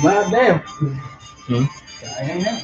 My damn. I ain't know.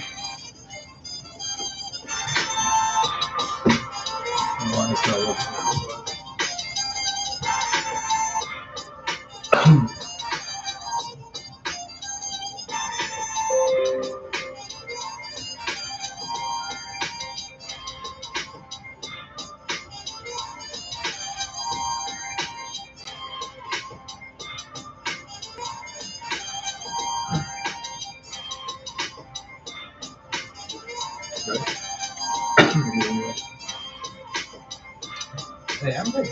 Hey, I'm ready.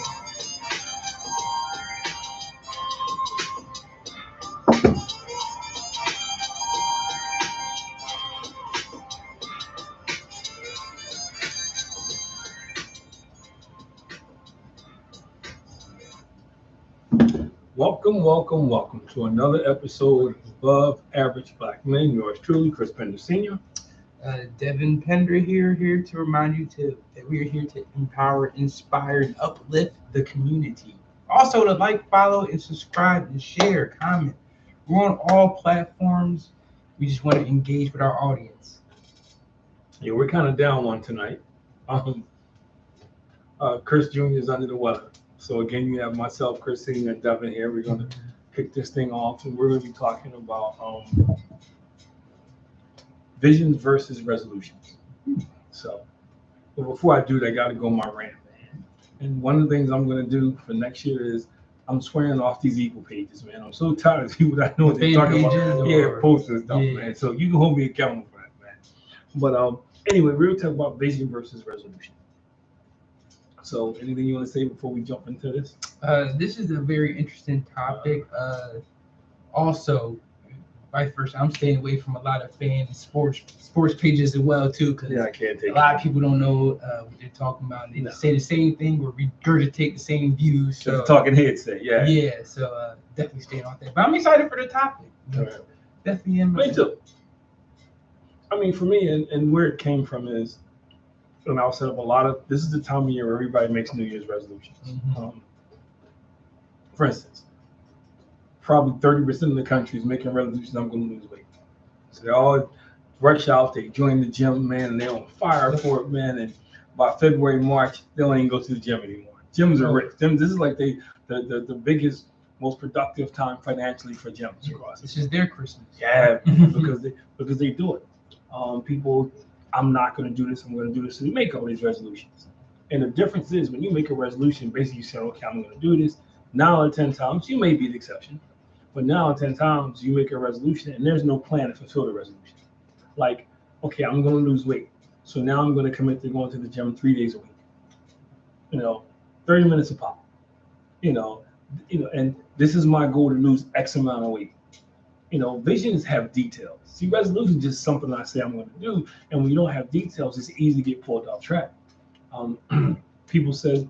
Welcome to another episode of Above Average Black Men. Yours truly, Chris Pender Sr. Devin Pender here to remind you that we are here to empower, inspire, and uplift the community. Also to like, follow, and subscribe, and share, comment. We're on all platforms. We just want to engage with our audience. Yeah, we're kind of down one tonight. Chris Jr. is under the weather. So again, you have myself, Chris Sr., and Devin here. We're going to kick this thing off, and we're going to be talking about visions versus resolutions. So, but before I do that, I got to go my rant, man. And one of the things I'm going to do for next year is I'm swearing off these Eagle pages, man. I'm so tired of people that know what they're talking about. Yeah, posts and stuff, man. So you can hold me accountable for that, man. But anyway, we're going to talk about vision versus resolution. So anything you want to say before we jump into this? This is a very interesting topic. Also, vice versa, I'm staying away from a lot of fan sports pages as well too, because I can't take a lot of people don't know what they're talking about. They say the same thing or regurgitate the same views. So the talking heads say, yeah. Yeah, so definitely staying off that. But I'm excited for the topic. Right. Definitely am. Me too. I mean, for me, and where it came from is, and I'll set up this is the time of year where everybody makes New Year's resolutions. Mm-hmm. For instance, probably 30% of the country is making resolutions, I'm going to lose weight. So they all rush out, they join the gym, man, and they're on fire for it, man. And by February, March, they don't even go to the gym anymore. Gyms are rich. This is like the biggest, most productive time financially for gyms across. This is their Christmas. Yeah, because they do it. People, I'm not going to do this, I'm going to do this. So you make all these resolutions. And the difference is when you make a resolution, basically you say, okay, I'm going to do this. 9 out of 10 times, you may be the exception. But 9 out of 10 times, you make a resolution and there's no plan to fulfill the resolution. Like, okay, I'm going to lose weight. So now I'm going to commit to going to the gym 3 days a week. 30 minutes a pop. And this is my goal to lose X amount of weight. Visions have details. See, resolution is just something I say I'm going to do. And when you don't have details, it's easy to get pulled off track. People say,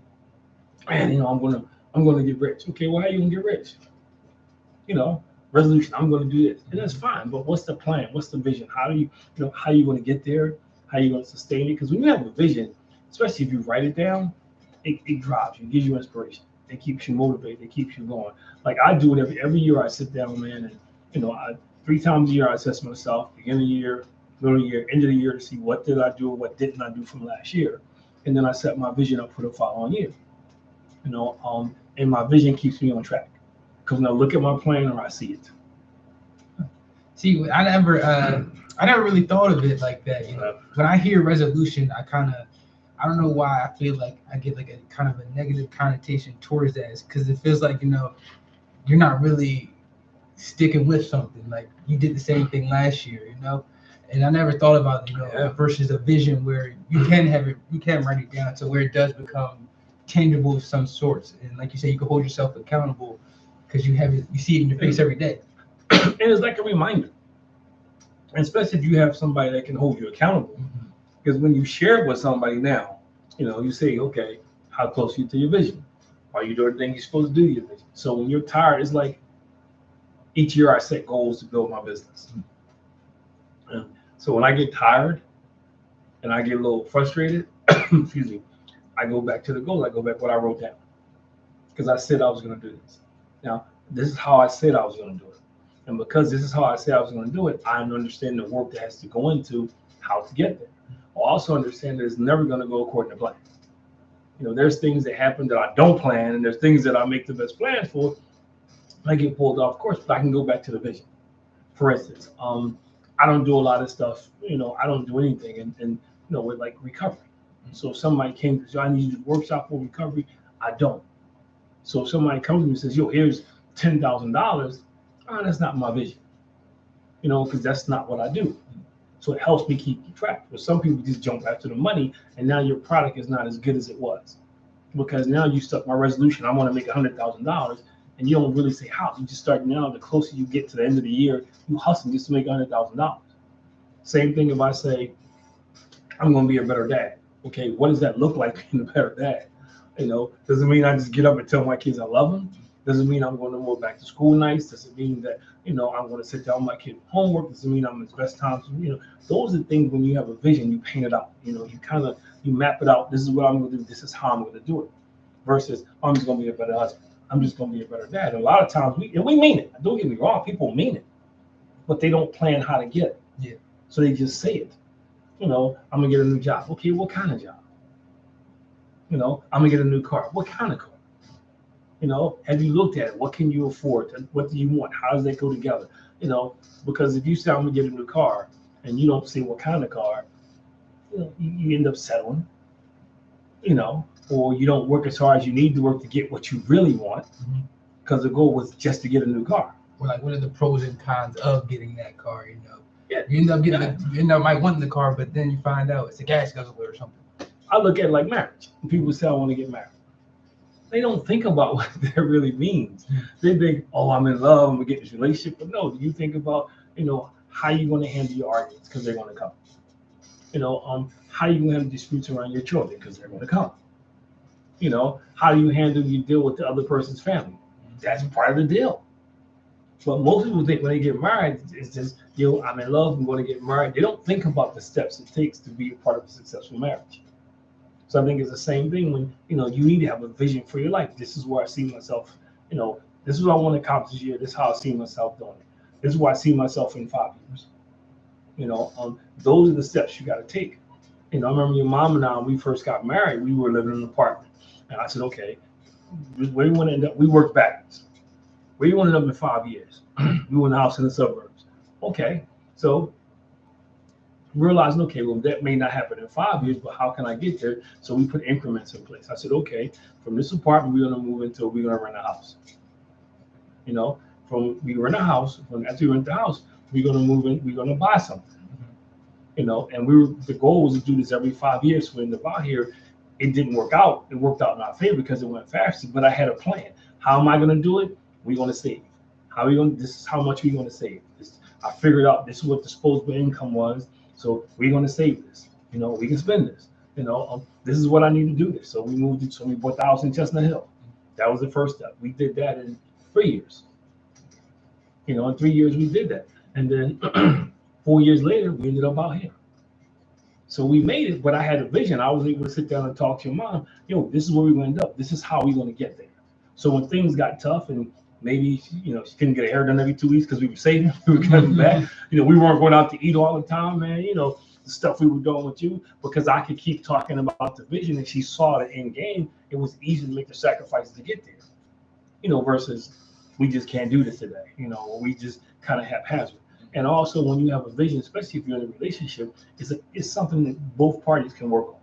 man, I'm going to get rich. Okay, well, how are you going to get rich? Resolution, I'm going to do this. And that's fine. But what's the plan? What's the vision? How are you going to get there? How are you going to sustain it? Because when you have a vision, especially if you write it down, it drives you, it gives you inspiration. It keeps you motivated. It keeps you going. Like I do it every year. I sit down, man, and 3 times a year I assess myself, beginning of the year, middle of the year, end of the year, to see what did I do, what didn't I do from last year. And then I set my vision up for the following year. And my vision keeps me on track. Because when I look at my plan or I see it. See, I never really thought of it like that. When I hear resolution, I don't know why I feel like I get like a kind of a negative connotation towards that. Because it feels like, you're not really sticking with something. Like you did the same thing last year, And I never thought about, versus a vision where you can have it, you can write it down to where it does become tangible of some sorts. And like you say, you can hold yourself accountable because you have it, you see it in your face every day. And it's like a reminder. And especially if you have somebody that can hold you accountable. Because when you share it with somebody now, you say, okay, how close are you to your vision? Are you doing the thing you're supposed to do to your vision? So when you're tired, it's like each year I set goals to build my business. And so when I get tired and I get a little frustrated, excuse me, I go back to the goal. I go back what I wrote down. Because I said I was going to do this. Now, this is how I said I was going to do it. And because this is how I said I was going to do it, I understand the work that has to go into how to get there. I also understand that it's never going to go according to plan. There's things that happen that I don't plan, and there's things that I make the best plans for. I get pulled off course, but I can go back to the vision. For instance, I don't do a lot of stuff. I don't do anything, and with like recovery. So if somebody came to say, I need you to do a workshop for recovery, I don't. So if somebody comes to me and says, yo, here's $10,000, that's not my vision. Because that's not what I do. So it helps me keep track. But some people just jump after the money, and now your product is not as good as it was. Because now you stuck my resolution, I want to make $100,000, and you don't really say how. You just start now, the closer you get to the end of the year, you hustle just to make $100,000. Same thing if I say, I'm going to be a better dad. Okay, what does that look like being a better dad? Doesn't mean I just get up and tell my kids I love them. Doesn't mean I'm going to move back to school nights. Doesn't mean that, I'm going to sit down with my kid homework. Doesn't mean I'm his best times. Those are things when you have a vision, you paint it out. You map it out. This is what I'm going to do. This is how I'm going to do it. Versus, I'm just going to be a better husband. I'm just going to be a better dad. And a lot of times, we mean it. Don't get me wrong. People mean it. But they don't plan how to get it. Yeah. So they just say it. I'm going to get a new job. Okay, what kind of job? I'm going to get a new car. What kind of car? Have you looked at it? What can you afford? What do you want? How does that go together? Because if you say I'm going to get a new car and you don't say what kind of car, you end up settling, or you don't work as hard as you need to work to get what you really want, because the goal was just to get a new car. Or like, what are the pros and cons of getting that car? Yeah. You end up getting, might want the car, but then you find out it's a gas guzzler or something. I look at it like marriage. When people say I want to get married, they don't think about what that really means. They think, oh, I'm in love, I'm gonna get this relationship. But no, you think about, how you're going to handle your arguments, because they're going to come. How you going to handle disputes around your children, because they're going to come. How do you handle your deal with the other person's family? That's part of the deal. But most people think when they get married, it's just, I'm in love, I'm going to get married. They don't think about the steps it takes to be a part of a successful marriage. So I think it's the same thing when, you need to have a vision for your life. This is where I see myself, this is what I want to accomplish this year. This is how I see myself doing it. This is where I see myself in 5 years. Those are the steps you got to take. I remember your mom and I, when we first got married, we were living in an apartment. And I said, okay, where do you want to end up? We worked backwards. Where do you want to end up in 5 years? We were in a house in the suburbs. Okay, so realizing, okay, well, that may not happen in 5 years, but how can I get there? So we put increments in place. I said, okay, from this apartment, we're going to move into, we're going to rent a house. We rent a house. After we rent the house, we're going to move in, we're going to buy something. And the goal was to do this every 5 years. So when the buy here, it didn't work out. It worked out in our favor because it went faster, but I had a plan. How am I going to do it? We're going to save. This is how much we're going to save. I figured out this is what disposable income was. So we're going to save this. We can spend this. This is what I need to do this. So we moved it. So we bought the house in Chestnut Hill. That was the first step. We did that in 3 years. In 3 years we did that. And then 4 years later, we ended up out here. So we made it, but I had a vision. I was able to sit down and talk to your mom. This is where we're going to end up. This is how we're going to get there. So when things got tough and maybe, she couldn't get her hair done every 2 weeks because we were saving, we were coming back. We weren't going out to eat all the time, man. The stuff we were doing with you, because I could keep talking about the vision and she saw the end game. It was easy to make the sacrifices to get there, versus we just can't do this today, we just kind of haphazard. And also when you have a vision, especially if you're in a relationship, it's something that both parties can work on.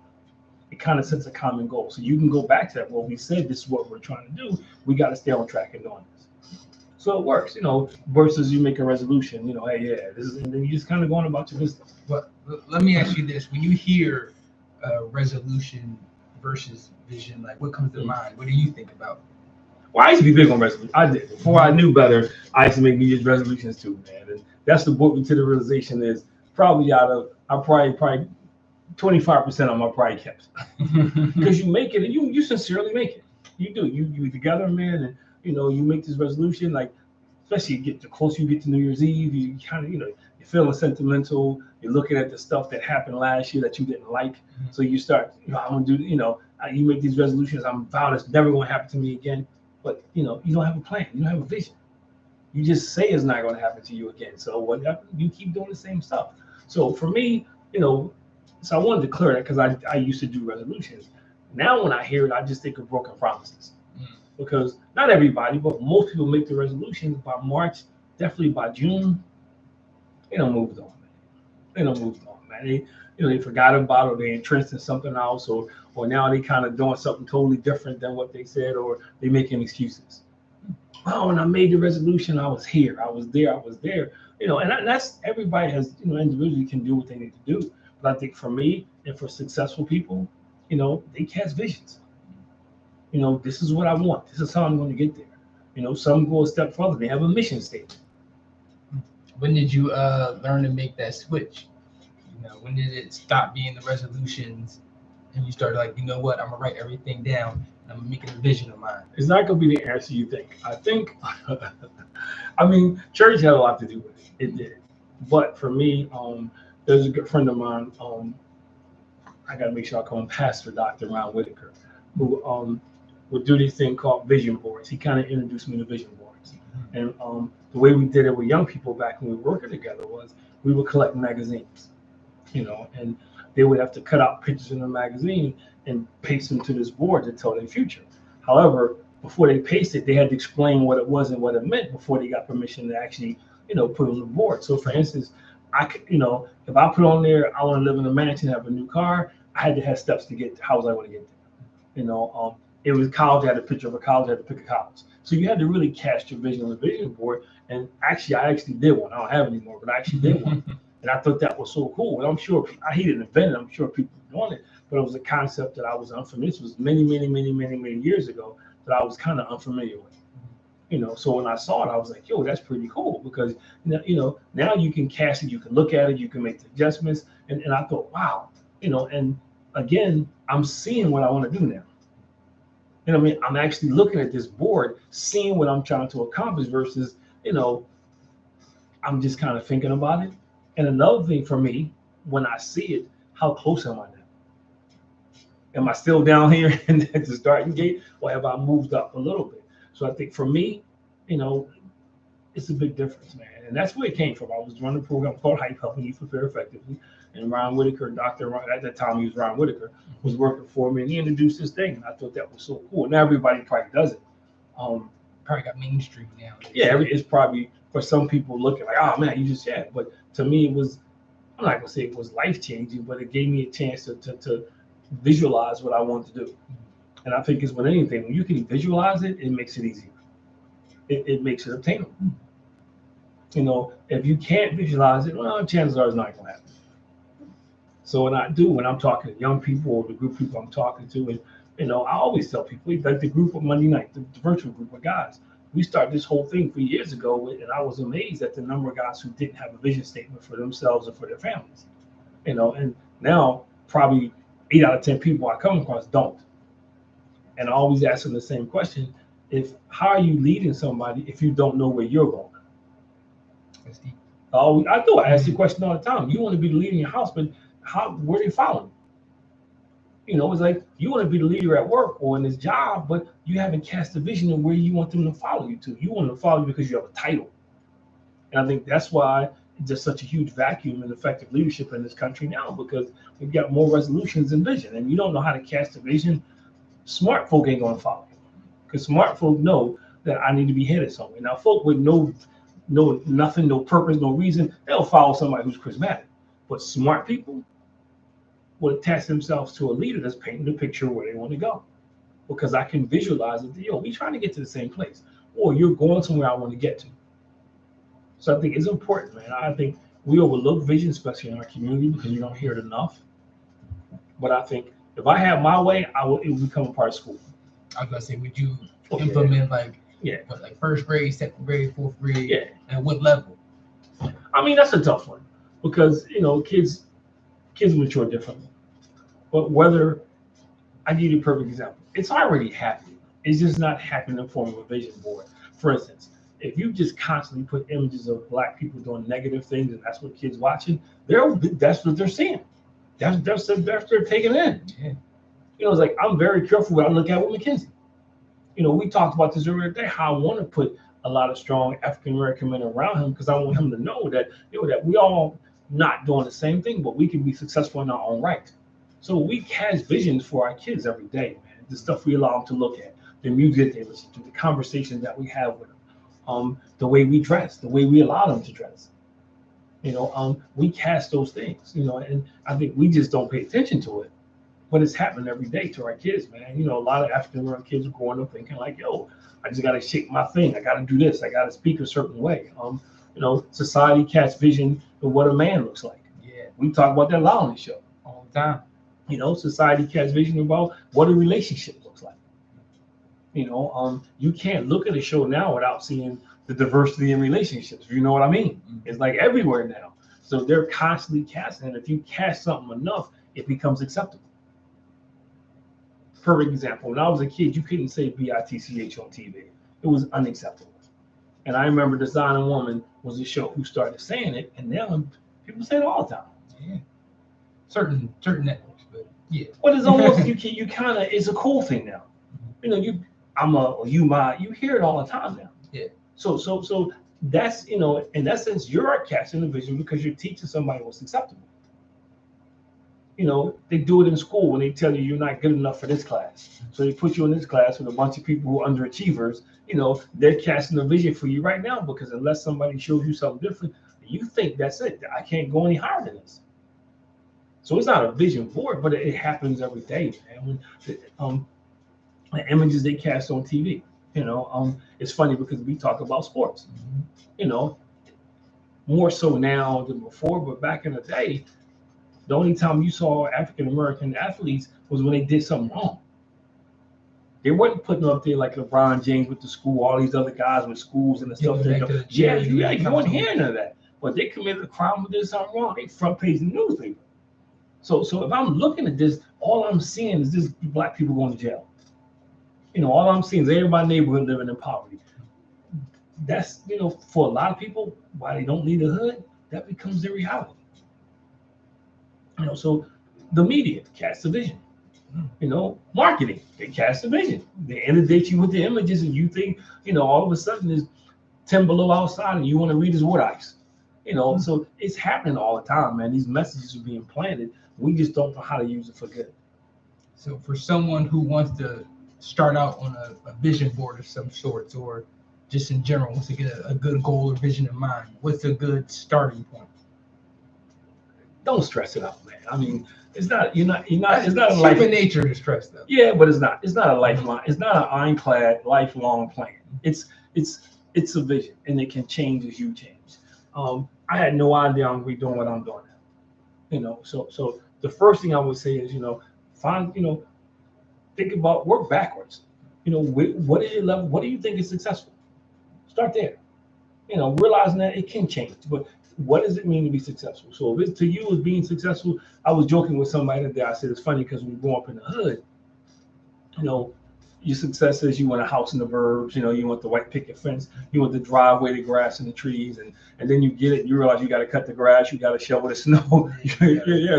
It kind of sets a common goal. So you can go back to that. Well, we said this is what we're trying to do. We got to stay on track and doing this. So it works, versus you make a resolution, hey, yeah, this is, and then you just kind of going about your business. But let me ask you this. When you hear resolution versus vision, like what comes to mind? What do you think about? Well, I used to be big on resolution. I did. Before I knew better, I used to make New Year's resolutions too, man. And that's what brought me to the realization is probably I probably 25% of them I probably kept. Because you make it and you sincerely make it. You do. You together, man, and you make this resolution, like especially the closer you get to New Year's Eve, you kind of, you're feeling sentimental. You're looking at the stuff that happened last year that you didn't like. So you start, I'm gonna do, you make these resolutions. I'm vowing it's never gonna happen to me again. But you don't have a plan. You don't have a vision. You just say it's not going to happen to you again. So what happened? You keep doing the same stuff. So for me, so I wanted to clear that because I used to do resolutions. Now when I hear it, I just think of broken promises because not everybody, but most people make the resolutions by March, definitely by June, they don't moved on, man. They don't moved on, man. They forgot about it, or they entrenched in something else, or now they kind of doing something totally different than what they said, or they making excuses. Oh, when I made the resolution, I was here, I was there, I was there. And that's everybody has, individually can do what they need to do. But I think for me and for successful people, they cast visions. This is what I want. This is how I'm going to get there. Some go a step further. They have a mission statement. When did you learn to make that switch? When did it stop being the resolutions and you started like, you know what, I'm gonna write everything down and I'm gonna make it a vision of mine? It's not gonna be the answer you think. I think, I mean, church had a lot to do with it. It did. But for me, there's a good friend of mine. I gotta make sure I call him Pastor Dr. Ron Whitaker, who would do this thing called vision boards. He kind of introduced me to vision boards. And the way we did it with young people back when we were working together was we would collect magazines, and they would have to cut out pictures in the magazine and paste them to this board to tell their future. However, before they paste it, they had to explain what it was and what it meant before they got permission to actually, put on the board. So for instance, I could, if I put on there, I want to live in a mansion, have a new car, I had to have steps to get to how was I going to get there. It was college, I had a picture of a college, I had to pick a college. So you had to really cast your vision on the vision board. And actually, I actually did one. I don't have it anymore, but I actually did one. And I thought that was so cool. And I'm sure he didn't invent it. I'm sure people were doing it, but it was a concept that I was unfamiliar. This was many, many, many, many, many years ago that I was kind of unfamiliar with. So when I saw it, I was like, yo, that's pretty cool because, now you can cast it, you can look at it, you can make the adjustments. And I thought, wow, and again, I'm seeing what I want to do now. I'm actually looking at this board, seeing what I'm trying to accomplish versus, I'm just kind of thinking about it. And another thing for me, when I see it, how close am I now? Am I still down here at the starting gate, or have I moved up a little bit? So I think for me, it's a big difference, man. And that's where it came from. I was running a program called Hype, Helping You Prepare Effectively. And Ron Whitaker, Dr. Ron, at that time he was Ron Whitaker, was working for me, and he introduced this thing. And I thought that was so cool. Now everybody probably does it. Probably got mainstream now. Yeah, it's probably for some people looking like, oh man, you just said. But to me, it was, I'm not gonna say it was life changing, but it gave me a chance to visualize what I wanted to do. And I think it's with anything, when you can visualize it, it makes it easier. It makes it obtainable. If you can't visualize it, well, chances are it's not gonna happen. So when I'm talking to young people or the group of people I'm talking to, and I always tell people, like the group of Monday night, the virtual group of guys, we started this whole thing 3 years ago, and I was amazed at the number of guys who didn't have a vision statement for themselves or for their families. And now probably 8 out of 10 people I come across don't. And I always ask them the same question: how are you leading somebody if you don't know where you're going? That's deep. I ask the question all the time. You want to be the leader in your house, but where are they following? It's like you want to be the leader at work or in this job, but you haven't cast a vision of where you want them to follow you to. You want them to follow you because you have a title. And I think that's why there's such a huge vacuum in effective leadership in this country now, because we've got more resolutions than vision. And you don't know how to cast a vision, smart folk ain't going to follow you. Because smart folk know that I need to be headed somewhere. Now, folk with no nothing, no purpose, no reason, they'll follow somebody who's charismatic. But smart people will attach themselves to a leader that's painting the picture where they want to go. Because I can visualize it. We trying to get to the same place. Or you're going somewhere I want to get to. So I think it's important, man. I think we overlook vision, especially in our community, because you don't hear it enough. But I think if I have my way, it will become a part of school. I was gonna say, would you implement like first grade, second grade, fourth grade? Yeah. At what level? I mean, that's a tough one because kids mature differently. But whether I give you a perfect example, it's already happening. It's just not happening in the form of a vision board. For instance, if you just constantly put images of Black people doing negative things and that's what kids watching, that's what they're seeing. That's what they're taking in. Yeah. It's like I'm very careful what I look at with McKinsey. We talked about this earlier today, how I want to put a lot of strong African American men around him because I want him to know that that we all not doing the same thing, but we can be successful in our own right. So we cast visions for our kids every day, man. The stuff we allow them to look at, the music they listen to, the conversations that we have with them, the way we dress, the way we allow them to dress. We cast those things, and I think we just don't pay attention to it. But it's happening every day to our kids, man. A lot of African American kids are growing up thinking like, yo, I just gotta shake my thing. I gotta do this. I gotta speak a certain way. Society casts vision of what a man looks like. Yeah. We talk about that a lot on the show. All the time. Society casts vision about what a relationship looks like. You can't look at a show now without seeing the diversity in relationships. You know what I mean? Mm-hmm. It's like everywhere now. So they're constantly casting, and if you cast something enough, it becomes acceptable. Perfect example. When I was a kid, you couldn't say bitch on TV. It was unacceptable. And I remember Designing Woman was a show who started saying it, and now people say it all the time. Yeah. Certain networks, but yeah. But it's almost you kind of, it's a cool thing now. You hear it all the time now. Yeah. So that's in essence you're casting the vision because you're teaching somebody what's acceptable. They do it in school when they tell you you're not good enough for this class. So they put you in this class with a bunch of people who are underachievers. They're casting a vision for you right now because unless somebody shows you something different, you think that's it. I can't go any higher than this. So it's not a vision board, but it happens every day, man. When the images they cast on TV, it's funny because we talk about sports, more so now than before. But back in the day, the only time you saw African American athletes was when they did something wrong. They weren't putting up there like LeBron James with the school, all these other guys with schools and the stuff. You weren't hearing none of that. But they committed a crime or did something wrong. They front page the newspaper. So if I'm looking at this, all I'm seeing is this black people going to jail. All I'm seeing is everybody in my neighborhood living in poverty. That's, for a lot of people, why they don't leave the hood, that becomes their reality. So the media casts a vision. Marketing, they cast a vision. They inundate you with the images and you think, all of a sudden there's 10 below outside and you want to read his wood ice. So it's happening all the time, man. These messages are being planted. We just don't know how to use it for good. So for someone who wants to start out on a vision board of some sorts, or just in general wants to get a good goal or vision in mind, what's a good starting point? Don't stress it out, man. I mean, it's not it's not a human nature to stress though. Yeah, but it's not a lifelong, it's not an ironclad lifelong plan. It's a vision, and it can change as you change. I had no idea I'm going to be doing what I'm doing now. So the first thing I would say is, find, think about, work backwards. What is your level? What do you think is successful? Start there. Realizing that it can change, but what does it mean to be successful? So if it's to you as being successful, I was joking with somebody today. I said, it's funny because when you grow up in the hood, your success is you want a house in the burbs, you want the white picket fence, you want the driveway, the grass and the trees, and then you get it, you realize you got to cut the grass, you got to shovel the snow. It's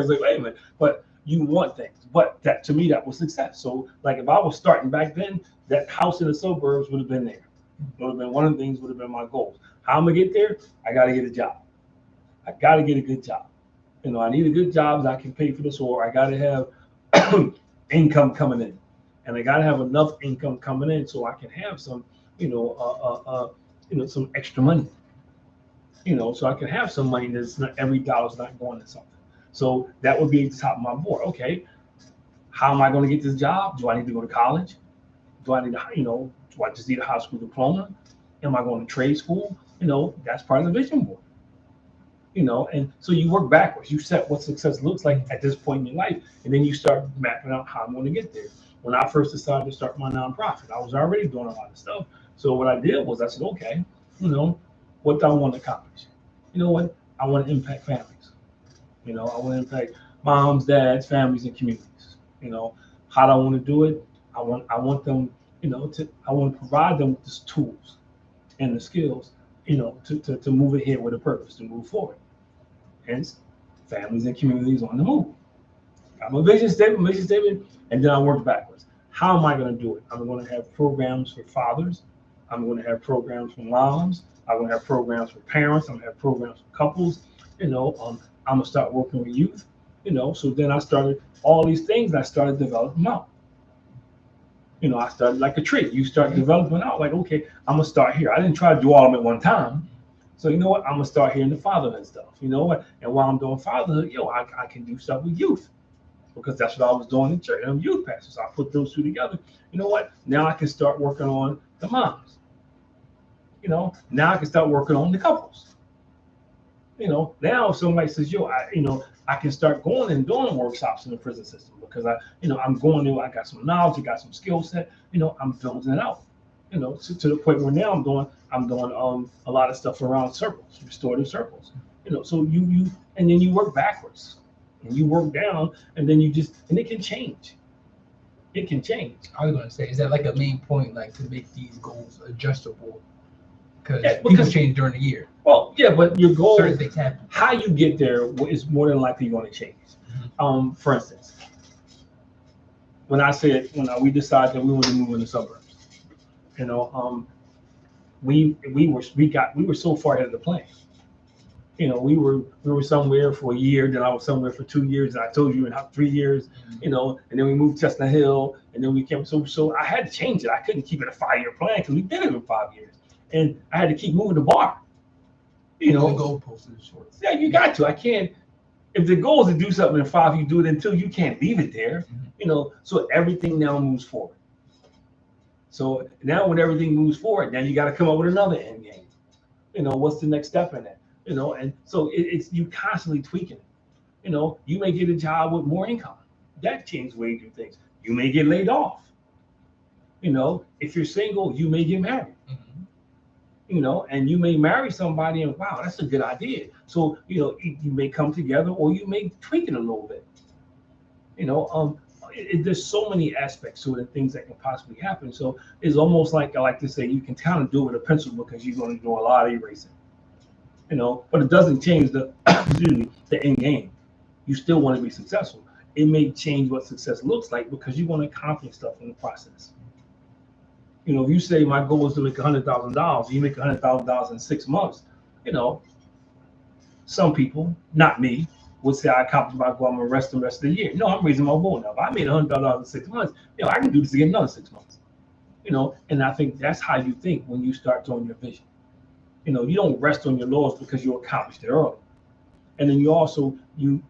like, wait a minute, but you want things. But that, to me, that was success. So like if I was starting back then, that house in the suburbs would have been there. It would have been one of the things, would have been my goals. How I'm gonna get there? I got to get a job. I got to get a good job. I need a good job that I can pay for this, or I got to have income coming in. And I got to have enough income coming in so I can have some, some extra money. So I can have some money that's not, every dollar's not going to something. So that would be at the top of my board. Okay, how am I going to get this job? Do I need to go to college? Do I need to, do I just need a high school diploma? Am I going to trade school? That's part of the vision board. And so you work backwards. You set what success looks like at this point in your life, and then you start mapping out how I'm going to get there. When I first decided to start my nonprofit, I was already doing a lot of stuff. So what I did was I said, okay, what do I want to accomplish? What? I want to impact families. I want to impact moms, dads, families, and communities. How do I want to do it? I want them, I want to provide them with the tools and the skills, to move ahead with a purpose, to move forward. Hence, families and communities on the move. Got my vision statement, and then I work backwards. How am I going to do it? I'm going to have programs for fathers. I'm going to have programs for moms. I'm going to have programs for parents. I'm going to have programs for couples. I'm going to start working with youth. So then I started all these things. I started developing them out. I started like a tree. You start developing out like, okay, I'm going to start here. I didn't try to do all of them at one time. So you know what? I'm going to start here in the fatherhood stuff. You know what? And while I'm doing fatherhood, I can do stuff with youth because that's what I was doing in church. I'm youth pastor. So I put those two together. You know what? Now I can start working on the moms. Now I can start working on the couples. Now if somebody says, I can start going and doing workshops in the prison system because I'm going there. I got some knowledge, I got some skill set. I'm building it out. To the point where now I'm doing a lot of stuff around circles, restorative circles. So you and then you work backwards and you work down and then and it can change. It can change. I was going to say, is that like a main point, like to make these goals adjustable? Because people change during the year. Well, yeah, but your goal, certain things happen. How you get there is more than likely going to change. Mm-hmm. For instance, when we decided that we wanted to move in the suburbs, we were so far ahead of the plan. We were somewhere for a year, then I was somewhere for 2 years, and I told you in 3 years, and then we moved to Chestnut Hill, and then we came. So I had to change it. I couldn't keep it a 5-year plan because we did it in 5 years, and I had to keep moving the bar. The goalpost is short. Yeah, you got to. I can't. If the goal is to do something in 5, you do it in 2. You can't leave it there. So everything now moves forward. So now when everything moves forward, now you got to come up with another end game. What's the next step in that? And so it's you constantly tweaking it. You may get a job with more income. That changes the way you do things. You may get laid off. If you're single, you may get married. And you may marry somebody and wow, that's a good idea. So, you may come together or you may tweak it a little bit. There's so many aspects to it and things that can possibly happen. So it's almost like I like to say, you can kind of do it with a pencil because you're going to do a lot of erasing. But it doesn't change the end game. You still want to be successful. It may change what success looks like because you want to accomplish stuff in the process. If you say my goal is to make $100,000, you make $100,000 in 6 months. Some people, not me, would say I accomplished my goal. I'm gonna rest the rest of the year. No, I'm raising my goal now. If I made $100,000 in 6 months, I can do this again another 6 months. And I think that's how you think when you start doing your vision. You don't rest on your laurels because you accomplished it early. And then you also you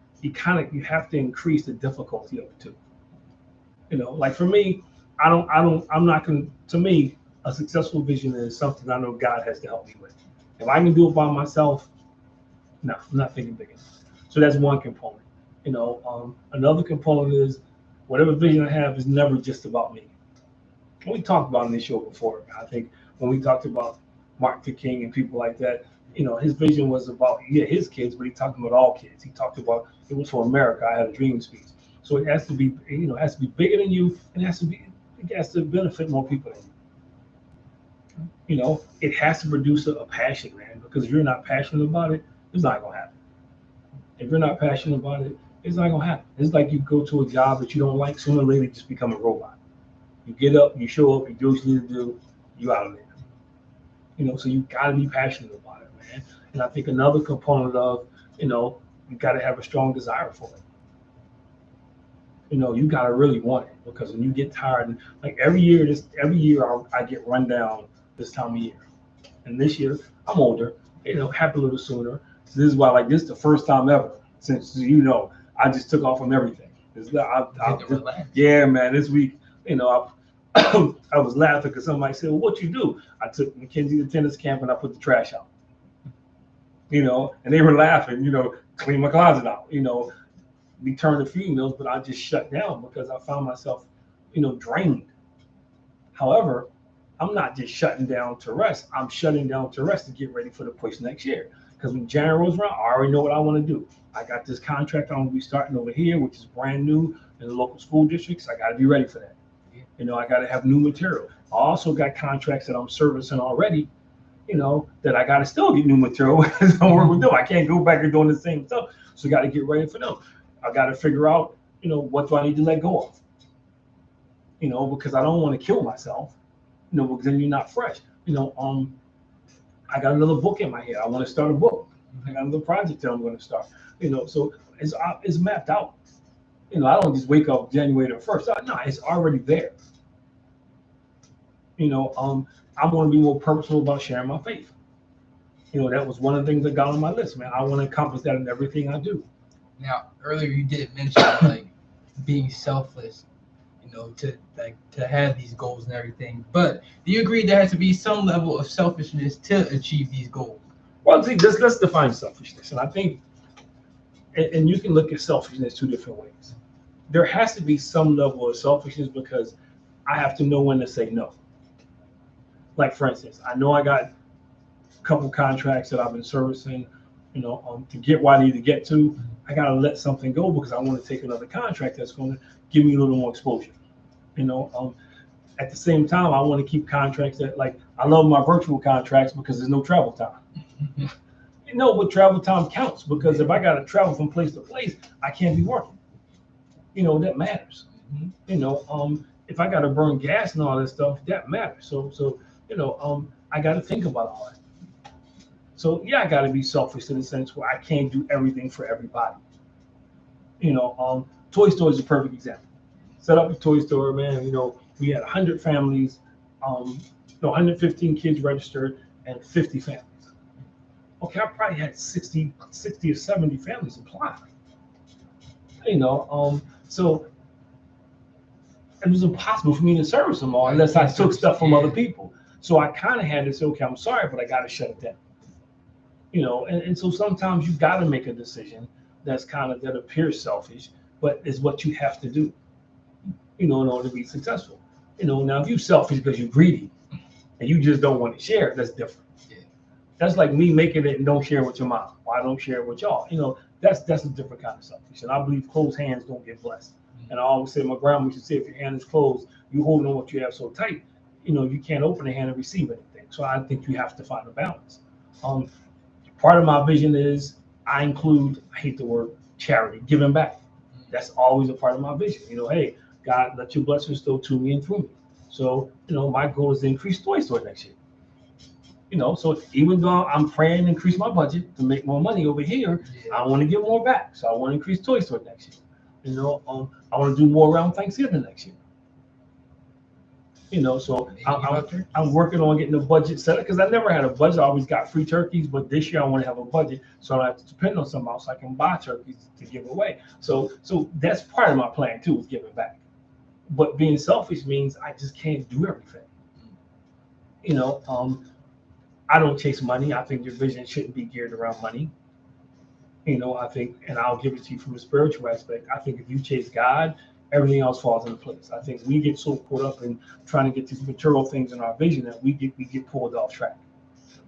have to increase the difficulty of it too. Like for me, I'm not going to me, a successful vision is something I know God has to help me with. If I can do it by myself, no, I'm not thinking big enough. So that's one component. Another component is whatever vision I have is never just about me. We talked about in this show before. I think when we talked about Martin Luther King and people like that, his vision was about his kids, but he talked about all kids. He talked about it was for America. I had a dream speech. So it has to be, it has to be bigger than you, and it has to benefit more people than you. It has to produce a passion, man. Because if you're not passionate about it, it's not gonna happen. If you're not passionate about it, it's not gonna happen. It's like you go to a job that you don't like, sooner or later you just become a robot. You get up, you show up, you do what you need to do, you out of there. So you gotta be passionate about it, man. And I think another component of, you gotta have a strong desire for it. You gotta really want it because when you get tired, and like every year I get run down this time of year. And this year I'm older, happened a little sooner. So this is why this is the first time ever since I just took off from everything. Yeah, man. This week, I was laughing because somebody said, "Well, what you do?" I took Mackenzie to tennis camp and I put the trash out. And they were laughing. Clean my closet out. Return a few meals, but I just shut down because I found myself, drained. However, I'm not just shutting down to rest. I'm shutting down to rest to get ready for the push next year. Because when January rolls around, I already know what I want to do. I got this contract I'm going to be starting over here, which is brand new in the local school districts. I got to be ready for that. I got to have new material. I also got contracts that I'm servicing already, that I got to still get new material. Don't work with them. I can't go back and doing the same stuff. So I got to get ready for them. I got to figure out, what do I need to let go of? Because I don't want to kill myself, because then you're not fresh. You know, I got another book in my head. I want to start a book. I got another project that I'm going to start. You know, so it's mapped out. You know, I don't just wake up January the 1st. No, it's already there. You know, I want to be more purposeful about sharing my faith. You know, that was one of the things that got on my list, man. I want to accomplish that in everything I do. Now, earlier you did mention like being selfless, you know, to have these goals and everything. But do you agree there has to be some level of selfishness to achieve these goals? Well, see, let's define selfishness, and I think, and you can look at selfishness two different ways. There has to be some level of selfishness because I have to know when to say no. Like for instance, I know I got a couple contracts that I've been servicing, you know, to get where I need to get to. I got to let something go because I want to take another contract that's going to give me a little more exposure. You know, at the same time, I want to keep contracts that, like, I love my virtual contracts because there's no travel time. You know, but travel time counts because if I got to travel from place to place, I can't be working. You know, that matters. You know, if I got to burn gas and all that stuff, that matters. So you know, I got to think about all that. So yeah, I got to be selfish in the sense where I can't do everything for everybody. You know, Toy Store is a perfect example. Set up a toy store, man. You know, we had 100 families, no, 115 kids registered, and 50 families. Okay, I probably had 60 or 70 families apply. You know, so it was impossible for me to service them all unless I took stuff from other people. So I kind of had to say, okay, I'm sorry, but I got to shut it down. You know, and so sometimes you got to make a decision that appears selfish, but is what you have to do, you know, in order to be successful. You know, now if you're selfish because you're greedy and you just don't want to share, that's different. Yeah. That's like me making it and don't share with your mom. Or I don't share it with y'all. You know, that's a different kind of selfish. And I believe closed hands don't get blessed. And I always say, my grandma used to say, if your hand is closed, you holding on what you have so tight, you know, you can't open the hand and receive anything. So I think you have to find a balance. Part of my vision is I hate the word charity, giving back. That's always a part of my vision. You know, hey, God, let your blessings flow to me and through me. So, you know, my goal is to increase Toy Store next year. You know, so even though I'm praying to increase my budget to make more money over here, I want to get more back. So I want to increase Toy Store next year. You know, I want to do more around Thanksgiving next year. You know, so I'm working on getting the budget set up because I never had a budget. I always got free turkeys, but this year I want to have a budget so I don't have to depend on someone else. I can buy turkeys to give away. So that's part of my plan too, is giving back. But being selfish means I just can't do everything. You know, I don't chase money. I think your vision shouldn't be geared around money. You know, I think, and I'll give it to you from a spiritual aspect. I think if you chase God, everything else falls into place. I think we get so caught up in trying to get these material things in our vision that we get pulled off track.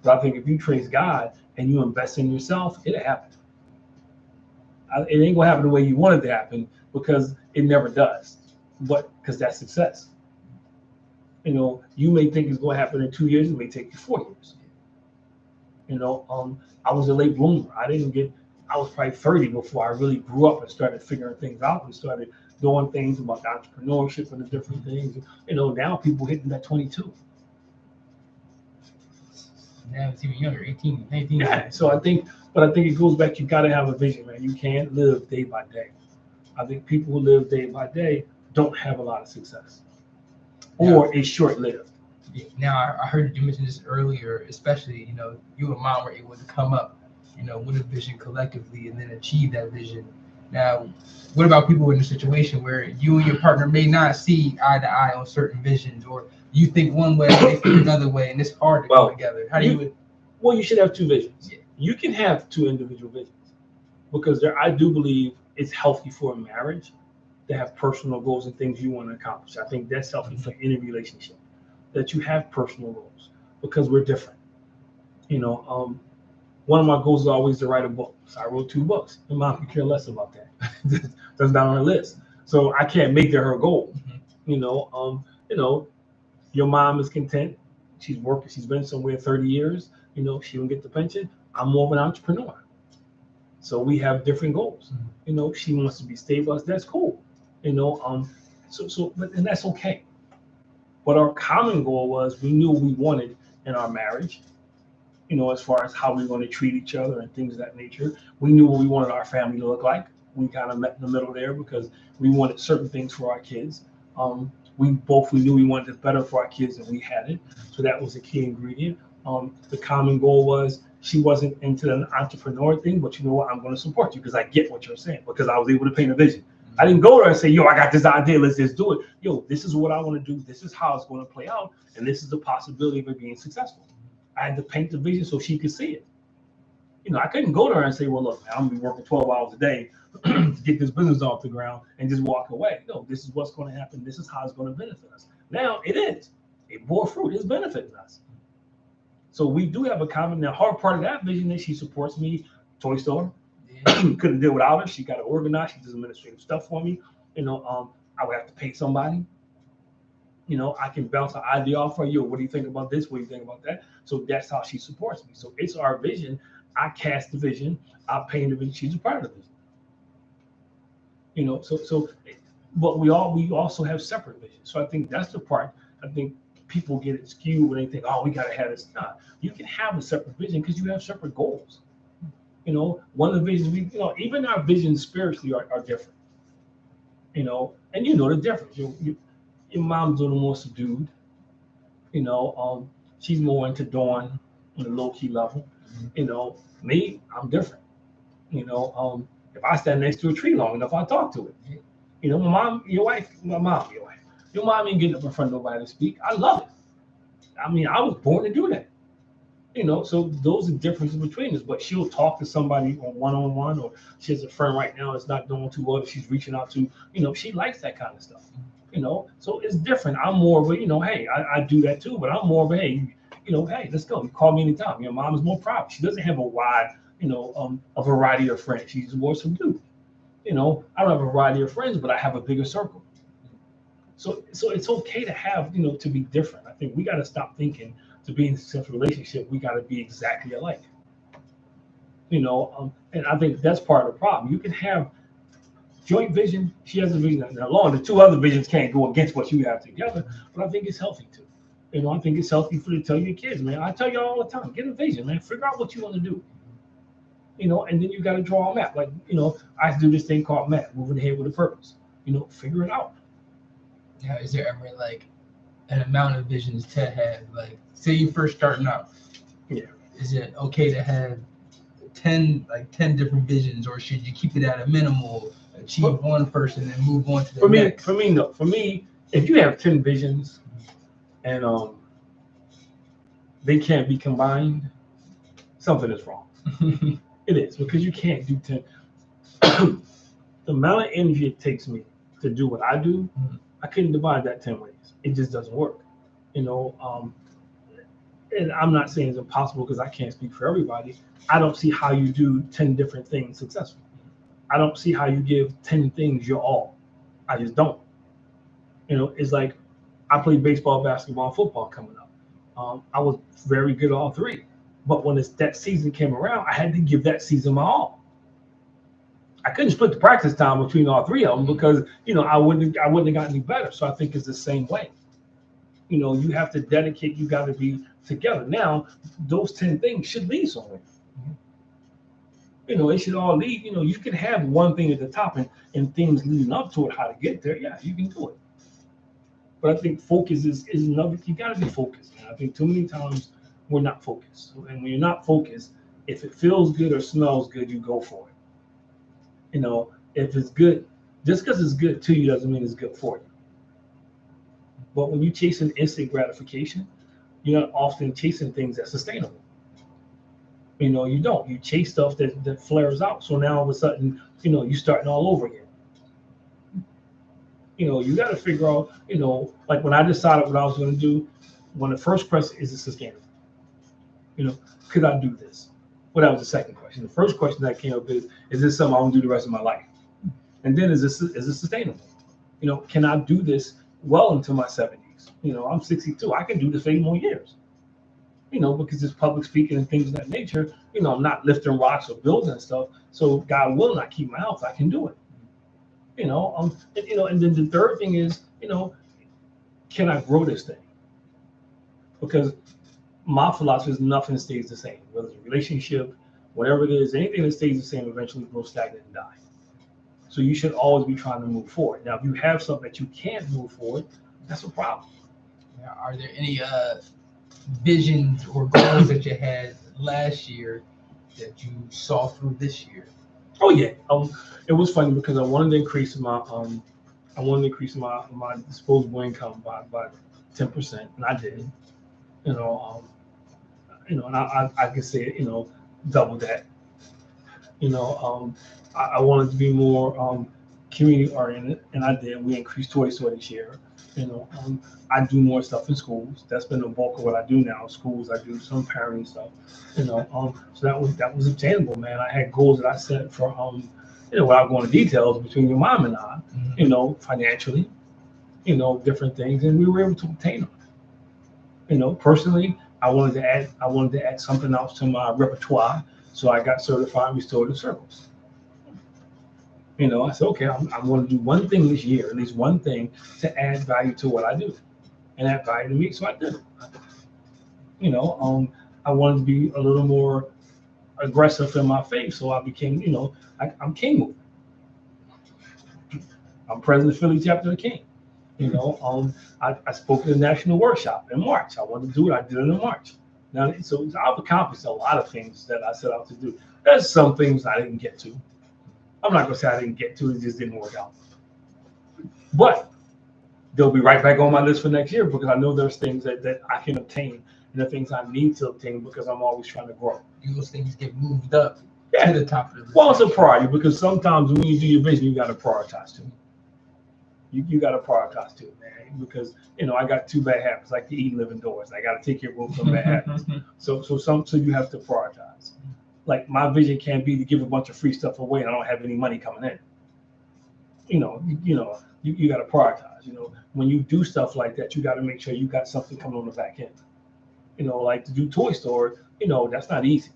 But I think if you chase God and you invest in yourself, it'll happen. It ain't gonna happen the way you want it to happen because it never does. But because that's success. You know, you may think it's gonna happen in 2 years, it may take you 4 years. You know, I was a late bloomer. I was probably 30 before I really grew up and started figuring things out and started doing things about entrepreneurship and the different things. You know, now people hitting that 22. Now it's even younger, 18, 19. Yeah. So I think it goes back. You got to have a vision, man. You can't live day by day. I think people who live day by day don't have a lot of success, or it's short lived. Now I heard you mention this earlier, especially, you know, you and mom were able to come up, you know, with a vision collectively and then achieve that vision. Now, what about people in a situation where you and your partner may not see eye to eye on certain visions, or you think one way, they think another way, and it's hard to come together? How do you? Well, you should have two visions. Yeah. You can have two individual visions because I do believe it's healthy for a marriage to have personal goals and things you want to accomplish. I think that's healthy for any relationship, that you have personal goals because we're different. You know, one of my goals is always to write a book. So I wrote 2 books. My mom could care less about that. That's not on the list. So I can't make that her goal. You know, your mom is content. She's working. She's been somewhere 30 years. You know, she don't get the pension. I'm more of an entrepreneur. So we have different goals. You know, she wants to be stable. That's cool. You know, but that's okay. But our common goal was we knew we wanted, in our marriage. As far as how we're going to treat each other and things of that nature. We knew what we wanted our family to look like. We kind of met in the middle there because we wanted certain things for our kids. We knew we wanted it better for our kids and we had it. So that was a key ingredient. The common goal was she wasn't into an entrepreneur thing, but you know what? I'm going to support you because I get what you're saying because I was able to paint a vision. I didn't go there and say, yo, I got this idea. Let's just do it. Yo, this is what I want to do. This is how it's going to play out. And this is the possibility of it being successful. I had to paint the vision so she could see it. I couldn't go to her and say, well, look, man, I'm going to be working 12 hours a day to get this business off the ground and just walk away. No, this is what's going to happen. This is how it's going to benefit us. Now, it is. It bore fruit. It's benefiting us. So we do have a common. Now, hard part of that vision is she supports me, toy store. Couldn't deal without her. She got to organize. She does administrative stuff for me. I would have to pay somebody. I can bounce an idea off her. Yo, what do you think about this? What do you think about that? So that's how she supports me. So it's our vision. I cast the vision. I paint the vision. She's a part of the vision. But we also have separate visions. So I think that's the part. I think people get it skewed when they think, oh, we got to have this. Not. You can have a separate vision because you have separate goals. One of the visions even our visions spiritually are different. And the difference. Your mom's a little more subdued. She's more into Dawn on a low-key level. Me, I'm different. If I stand next to a tree long enough, I talk to it. My mom, your wife. Your mom ain't getting up in front of nobody to speak. I love it. I was born to do that. So those are differences between us. But she'll talk to somebody on one-on-one, or she has a friend right now that's not doing too well that she's reaching out to. She likes that kind of stuff. So it's different. I'm more of a, hey, I do that too, but I'm more of a, hey, hey, let's go. You call me anytime. Your mom is more private. She doesn't have a wide, a variety of friends. She's more subdued. I don't have a variety of friends, but I have a bigger circle. So it's okay to have, to be different. I think we got to stop thinking to be in a successful relationship, we got to be exactly alike. And I think that's part of the problem. You can have joint vision. She has a vision. Now, the two other visions can't go against what you have together, but I think it's healthy too. I think it's healthy for you to tell your kids, man. I tell you all the time, get a vision, man. Figure out what you want to do. And then you got to draw a map. Like, I do this thing called map, moving ahead with a purpose. Figure it out. Now, is there ever like an amount of visions to have? Like, say you first starting out. Yeah. Is it okay to have 10 different visions, or should you keep it at a minimal, achieve one person and move on to the next? For me, no. For me, if you have 10 visions and they can't be combined, something is wrong. It is, because you can't do 10. The amount of energy it takes me to do what I do, I couldn't divide that 10 ways. It just doesn't work. And I'm not saying it's impossible because I can't speak for everybody. I don't see how you do 10 different things successfully. I don't see how you give 10 things your all. I just don't. It's like I played baseball, basketball, and football coming up. I was very good at all three. But when that season came around, I had to give that season my all. I couldn't split the practice time between all three of them because, I wouldn't have gotten any better. So I think it's the same way. You have to dedicate, you got to be together. Now, those 10 things should lead somewhere. It should all lead, you can have one thing at the top and things leading up to it, how to get there. Yeah, you can do it. But I think focus is another, you got to be focused. And I think too many times we're not focused. And when you're not focused, if it feels good or smells good, you go for it. If it's good, just because it's good to you doesn't mean it's good for you. But when you chase an instant gratification, you're not often chasing things that's sustainable. You don't. You chase stuff that flares out. So now all of a sudden, you're starting all over again. You got to figure out, like when I decided what I was going to do, when the first question is it sustainable? Could I do this? Well, that was the second question. The first question that came up is this something I want to do the rest of my life? And then is it sustainable? Can I do this well into my 70s? I'm 62. I can do this for 8 more years. Because it's public speaking and things of that nature. I'm not lifting rocks or building stuff. So God willing, I keep my health, I can do it. And then the third thing is, can I grow this thing? Because my philosophy is nothing stays the same, whether it's a relationship, whatever it is, anything that stays the same eventually grows stagnant and die. So you should always be trying to move forward. Now, if you have something that you can't move forward, that's a problem. Now, are there any visions or goals that you had last year that you saw through this year? Oh yeah, it was funny because I wanted to increase my my disposable income by 10%, and I did. You know, and I could say it, double that. I wanted to be more community oriented, and I did. We increased Toy Store this year. I do more stuff in schools. That's been the bulk of what I do now. Schools, I do some parenting stuff. So that was obtainable, man. I had goals that I set for without going into details between your mom and I, financially, different things, and we were able to obtain them. Personally, I wanted to add something else to my repertoire, so I got certified in restorative circles. I said, okay, I'm going to do one thing this year, at least one thing to add value to what I do, and add value to me. So I did it. I wanted to be a little more aggressive in my faith, so I became, I'm King Movement. I'm president of Philly chapter of King. I spoke at the national workshop in March. I wanted to do it. I did it in March. Now, so I've accomplished a lot of things that I set out to do. There's some things I didn't get to. I'm not going to say I didn't get to it. It just didn't work out. But they'll be right back on my list for next year because I know there's things that I can obtain and the things I need to obtain because I'm always trying to grow. Those things get moved up to the top of the list. Well, it's a priority because sometimes when you do your vision, you got to prioritize too. You got to prioritize too, man, because I got two bad habits, like to eat and live indoors. I got to take care of both of bad habits. So you have to prioritize. Like my vision can't be to give a bunch of free stuff away and I don't have any money coming in. You got to prioritize. When you do stuff like that, you got to make sure you got something coming on the back end. Like to do Toy Store, that's not easy.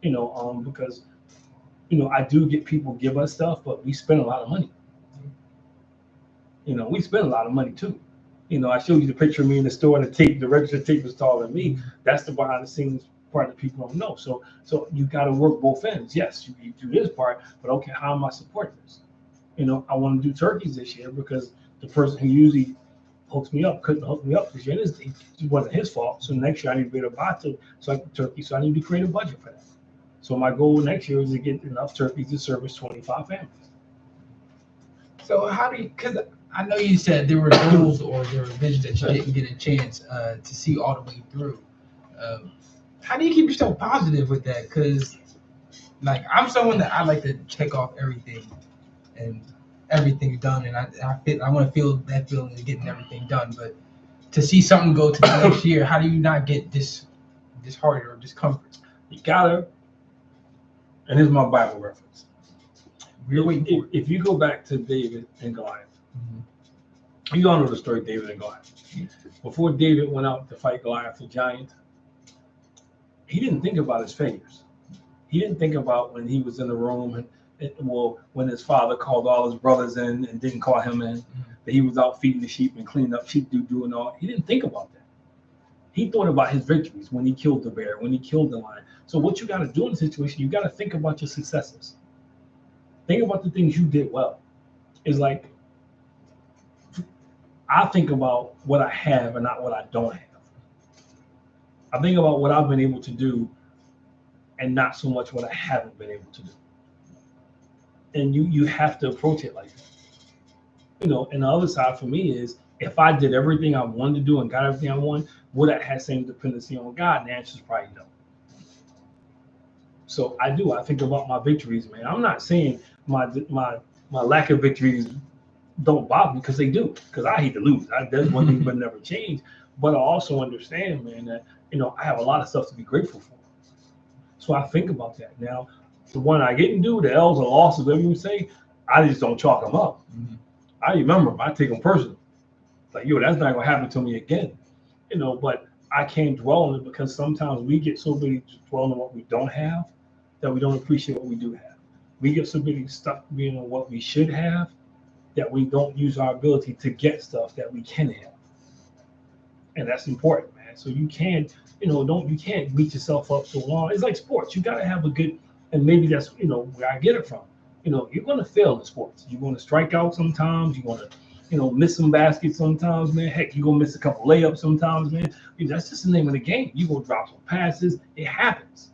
Because I do get people give us stuff, but we spend a lot of money. We spend a lot of money too. I showed you the picture of me in the store and the register tape was taller than me. That's the behind the scenes part that people don't know. So you got to work both ends. Yes, you do this part, but okay, how am I supporting this? I want to do turkeys this year because the person who usually hooks me up couldn't hook me up this year. It wasn't his fault. So next year I need to be able to buy turkey. So I need to create a budget for that. So my goal next year is to get enough turkeys to service 25 families. So how do you? Because I know you said there were goals or there were visions that you didn't get a chance to see all the way through. How do you keep yourself positive with that? Because, like, I'm someone that I like to check off everything and everything's done, and I want to feel that feeling of getting everything done. But to see something go to the next year, how do you not get disheartened or discomfort? You gotta, and here's my Bible reference. We're waiting for it. If you go back to David and Goliath, you all know the story of David and Goliath. Before David went out to fight Goliath, the giant, he didn't think about his failures. He didn't think about when he was in the room when his father called all his brothers in and didn't call him in, that he was out feeding the sheep and cleaning up sheep doo-doo and all. He didn't think about that. He thought about his victories when he killed the bear, when he killed the lion. So what you got to do in the situation, you got to think about your successes. Think about the things you did well. It's like, I think about what I have and not what I don't have. I think about what I've been able to do and not so much what I haven't been able to do. And you have to approach it like that. And the other side for me is, if I did everything I wanted to do and got everything I want, would I have same dependency on God? And the answer is probably no. So I do. I think about my victories, man. I'm not saying my lack of victories don't bother me, because they do. Because I hate to lose. That's one thing but never change. But I also understand, man, that I have a lot of stuff to be grateful for. So I think about that. Now, the one I didn't do, the L's or losses, whatever you say, I just don't chalk them up. I remember them. I take them personally. Like, that's not gonna happen to me again. But I can't dwell on it, because sometimes we get so busy dwelling on what we don't have that we don't appreciate what we do have. We get so busy stuck being on what we should have that we don't use our ability to get stuff that we can have. And that's important, man. So you can't, you can't beat yourself up so long. It's like sports. You got to have a good, and maybe that's, where I get it from. You're going to fail in sports. You're going to strike out sometimes. You're going to, miss some baskets sometimes, man. Heck, you're going to miss a couple layups sometimes, man. That's just the name of the game. You're going to drop some passes. It happens.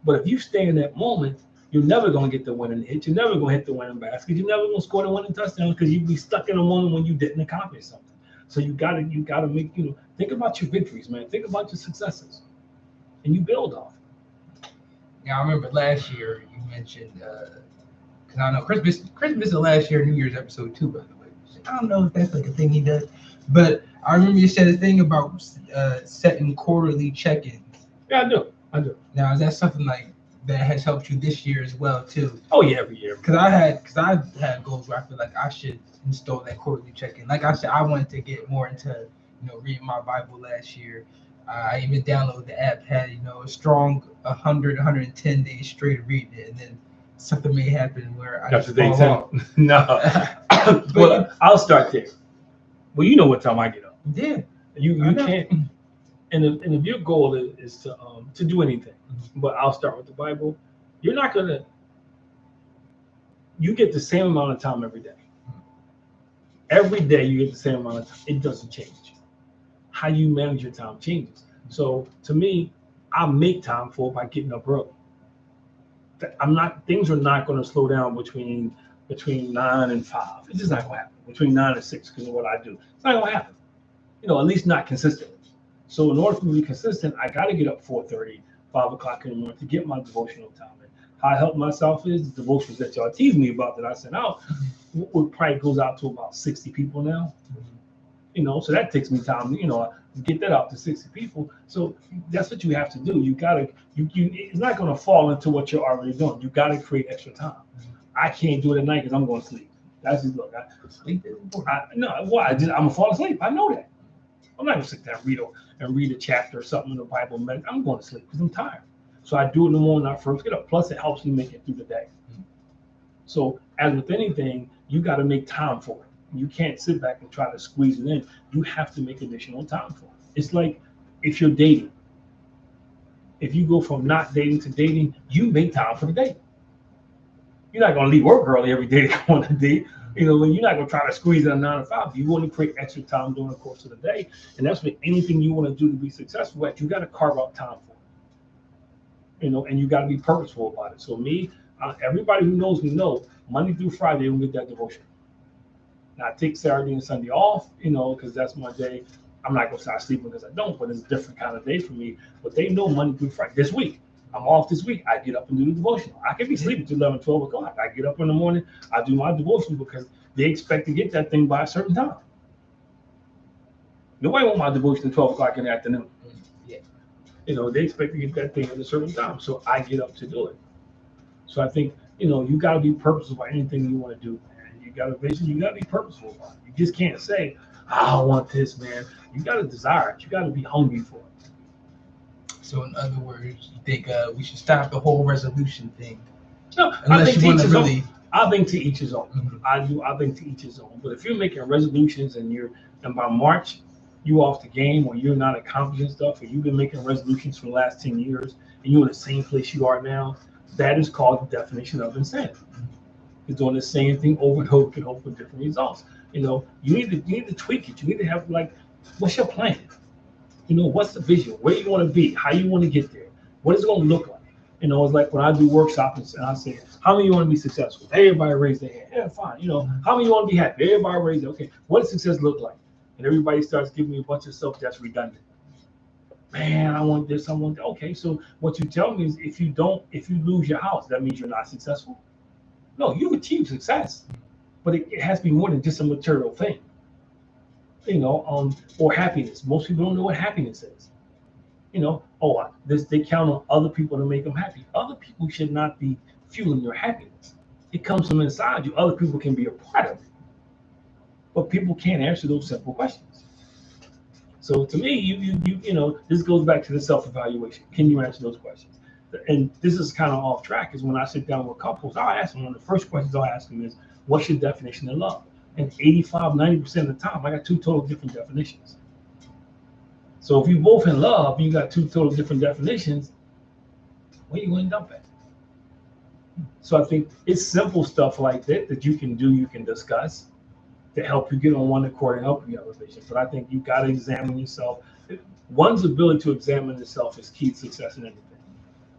But if you stay in that moment, you're never going to get the winning hit. You're never going to hit the winning basket. You're never going to score the winning touchdown because you'll be stuck in a moment when you didn't accomplish something. So you gotta make, think about your victories, man. Think about your successes, and you build off. Yeah, I remember last year you mentioned, because I know Chris missed the last year New Year's episode too, by the way. I don't know if that's like a thing he does, but I remember you said a thing about setting quarterly check-ins. Yeah, I do. Now, is that something like that has helped you this year as well too? Oh yeah, every year. Because I had goals where I feel like I should install that quarterly check-in. Like I said, I wanted to get more into reading my Bible last year. I even downloaded the app, had a strong 110 days straight of reading it, and then something may happen where I just fall off. No. Well, I'll start there. Well, you know what time I get up. Yeah. You can't. And if your goal is to do anything, but I'll start with the Bible. You're not gonna. You get the same amount of time every day. Every day you get the same amount of time. It doesn't change. How you manage your time changes. So to me, I make time for it by getting up early. Things are not going to slow down between 9 and 5. It's just not going to happen. Between 9 and 6 because of what I do. It's not going to happen. At least not consistently. So in order for me to be consistent, I got to get up 4:30, 5 o'clock in the morning to get my devotional time in. How I help myself is the devotions that y'all tease me about that I sent out. It probably goes out to about 60 people now. So that takes me time, to get that out to 60 people. So that's what you have to do. You gotta, it's not gonna fall into what you're already doing. You gotta create extra time. I can't do it at night because I'm going to sleep. That's just Sleep is important. I'm gonna fall asleep. I know that. I'm not gonna sit there and read a chapter or something in the Bible. I'm going to sleep because I'm tired. So I do it in the morning when I first get up. Plus, it helps me make it through the day. So as with anything, you got to make time for it. You can't sit back and try to squeeze it in. You have to make additional time for it. It's like if you're dating. If you go from not dating to dating, you make time for the date. You're not going to leave work early every day to go on a date. When you're not going to try to squeeze in a 9 to 5. You want to create extra time during the course of the day. And that's what anything you want to do to be successful at, you got to carve out time for it. And you got to be purposeful about it. So me, everybody who knows me know Monday through Friday, we'll get that devotion. Now I take Saturday and Sunday off, because that's my day. I'm not going to start sleeping because I don't, but it's a different kind of day for me. But they know Monday through Friday. This week, I'm off this week. I get up and do the devotional. I can be sleeping till 11, 12 o'clock. I get up in the morning. I do my devotion because they expect to get that thing by a certain time. Nobody wants my devotion at 12 o'clock in the afternoon. Yeah. They expect to get that thing at a certain time. So I get up to do it. So I think, you got to be purposeful about anything you want to do, man. You got a vision. You got to be purposeful about it. You just can't say, I want this, man. You got to desire it. You got to be hungry for it. So in other words, you think we should stop the whole resolution thing? No, I think to each his own. Mm-hmm. I think to each his own. But if you're making resolutions and by March, you off the game or you're not accomplishing stuff or you've been making resolutions for the last 10 years and you're in the same place you are now, that is called the definition of insanity. It's doing the same thing over and over and hope for different results. You need to tweak it. You need to have what's your plan? What's the vision? Where you want to be? How you want to get there? What is it going to look like? It's like when I do workshops and I say, how many of you want to be successful? Everybody raise their hand. Yeah, fine. How many of you want to be happy? Everybody raise their hand. Okay, what does success look like? And everybody starts giving me a bunch of stuff that's redundant. Man, I want this, I want that. Okay, so what you tell me is if you lose your house, that means you're not successful. No, you've achieved success, but it has to be more than just a material thing. Or happiness. Most people don't know what happiness is. They count on other people to make them happy. Other people should not be fueling your happiness. It comes from inside you. Other people can be a part of it. But people can't answer those simple questions. So to me, this goes back to the self-evaluation. Can you answer those questions? And this is kind of off track, is when I sit down with couples, I'll ask them, one of the first questions I'll ask them is, what's your definition of love? And 85, 90% of the time, I got two total different definitions. So if you both in love, you got two total different definitions. Where you end up at? So I think it's simple stuff like that that you can do, you can discuss to help you get on one accord and help you have a vision. But I think you got to examine yourself. One's ability to examine itself is key to success in anything,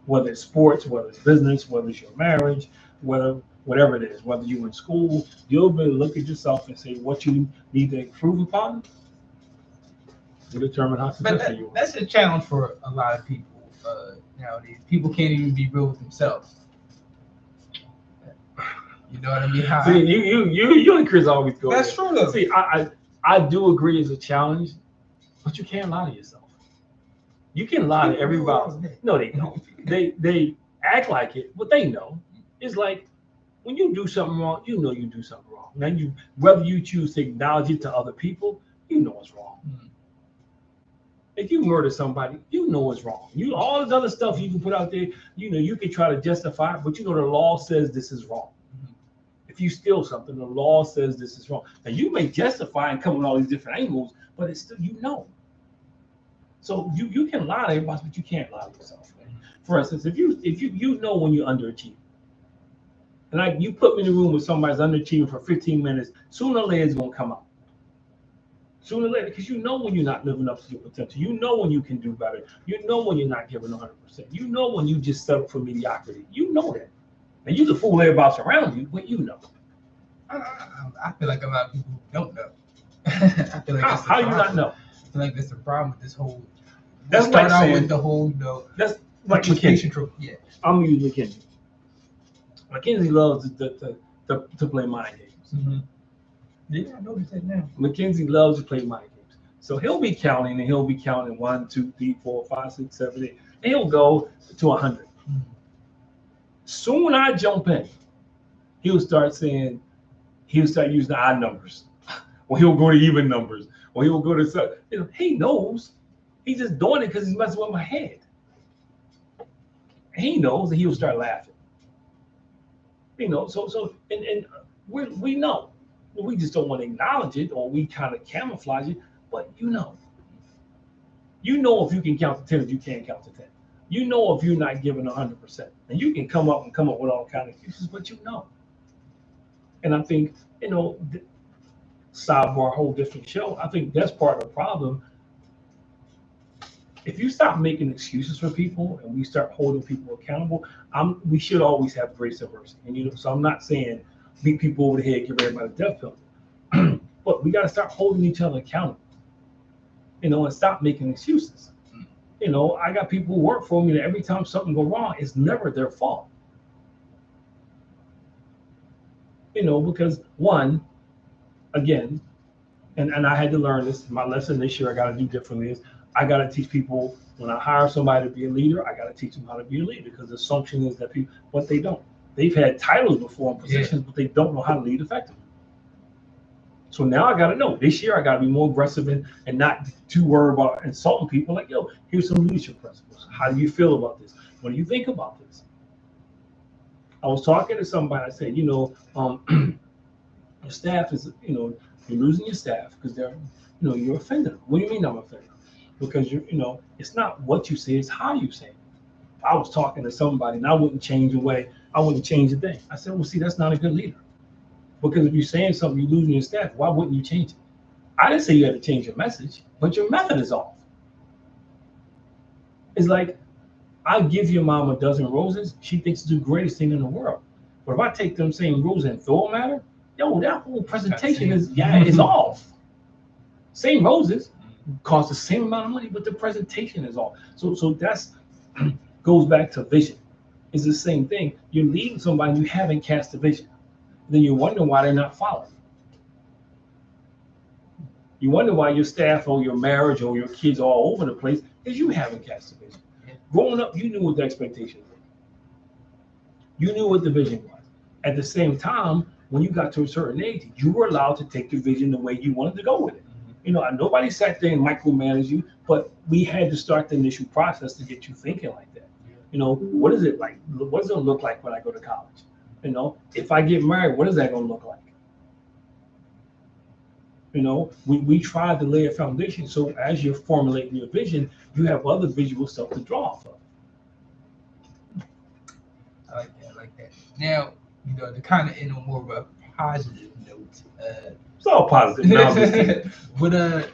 whether it's sports, whether it's business, whether it's your marriage, whatever it is, whether you're in school, you'll be able to look at yourself and say what you need to improve upon to determine how successful you are. That's a challenge for a lot of people nowadays. People can't even be real with themselves. You know what I mean? See, you and Chris always go. That's there. true though. See, I do agree it's a challenge, but you can't lie to yourself. You can lie to everybody. No, they don't. They act like it, but they know. It's like when you do something wrong, you know you do something wrong. Now whether you choose to acknowledge it to other people, you know it's wrong. Mm-hmm. If you murder somebody, you know it's wrong. You all this other stuff you can put out there, you know you can try to justify it, but you know the law says this is wrong. Mm-hmm. If you steal something, the law says this is wrong. Now you may justify and come with all these different angles, but it's still you know. So you can lie to everybody, but you can't lie to yourself. Man. For instance, if you know when you're underachieving, and like you put me in a room with somebody who's underachieving for 15 minutes, sooner or later it's gonna come out. Sooner or later, because you know when you're not living up to your potential. You know when you can do better. You know when you're not giving 100%. You know when you just settle for mediocrity. You know that. And you can fool everybody else around you, but you know. I feel like a lot of people don't know. I feel like how you not know? I feel like that's the problem with this whole. That's start like out saying, with the whole that's like McKinsey. Yeah, I'm gonna use McKinsey. McKinsey loves to play mind games. Mm-hmm. Yeah, I noticed that now. McKinsey loves to play mind games. So he'll be counting, and he'll be counting 1, 2, 3, 4, 5, 6, 7, 8, and he'll go to 100. Mm-hmm. Soon I jump in, he'll start using the odd numbers, or he'll go to even numbers, or he'll go to he knows. He's just doing it because he's messing with my head. He knows, and he'll start laughing. You know, so we know. We just don't want to acknowledge it, or we kind of camouflage it. But you know if you can count to 10, if you can't count to 10. You know if you're not giving 100%, and you can come up with all kind of excuses, but you know. And I think sidebar, whole different show. I think that's part of the problem. If you stop making excuses for people and we start holding people accountable, we should always have grace and mercy. And so I'm not saying beat people over the head, give everybody a death penalty, but we got to start holding each other accountable. And stop making excuses. I got people who work for me that every time something goes wrong, it's never their fault. Because one, again, and I had to learn this. My lesson this year I got to do differently is I got to teach people when I hire somebody to be a leader, I got to teach them how to be a leader, because the assumption is that people, what they don't. They've had titles before and positions, but they don't know how to lead effectively. So now I got to know. This year I got to be more aggressive and not too worried about insulting people. Like, here's some leadership principles. How do you feel about this? What do you think about this? I was talking to somebody. I said, your staff is, you're losing your staff because they're, you're offending them. What do you mean I'm offending them? Because it's not what you say, it's how you say it. I was talking to somebody and I wouldn't change a thing. I said, well, see, that's not a good leader. Because if you're saying something, you're losing your staff, why wouldn't you change it? I didn't say you had to change your message, but your method is off. It's like, I give your mom a dozen roses, she thinks it's the greatest thing in the world. But if I take them same roses and throw them at her, that whole presentation is off. Same roses, cost the same amount of money, but the presentation is off. So that's goes back to vision. It's the same thing. You're leading somebody, you haven't cast a vision. Then you wonder why they're not following. You wonder why your staff or your marriage or your kids are all over the place, because you haven't cast a vision. Growing up, you knew what the expectations were. You knew what the vision was. At the same time, when you got to a certain age, you were allowed to take the vision the way you wanted to go with it. Nobody sat there and micromanaged you, but we had to start the initial process to get you thinking like that. What is it like? What does it look like when I go to college? If I get married, what is that going to look like? You know, we tried to lay a foundation so as you're formulating your vision, you have other visual stuff to draw off of. I like that. I like that. Now, to kind of end on more of a positive note. It's all positive now. But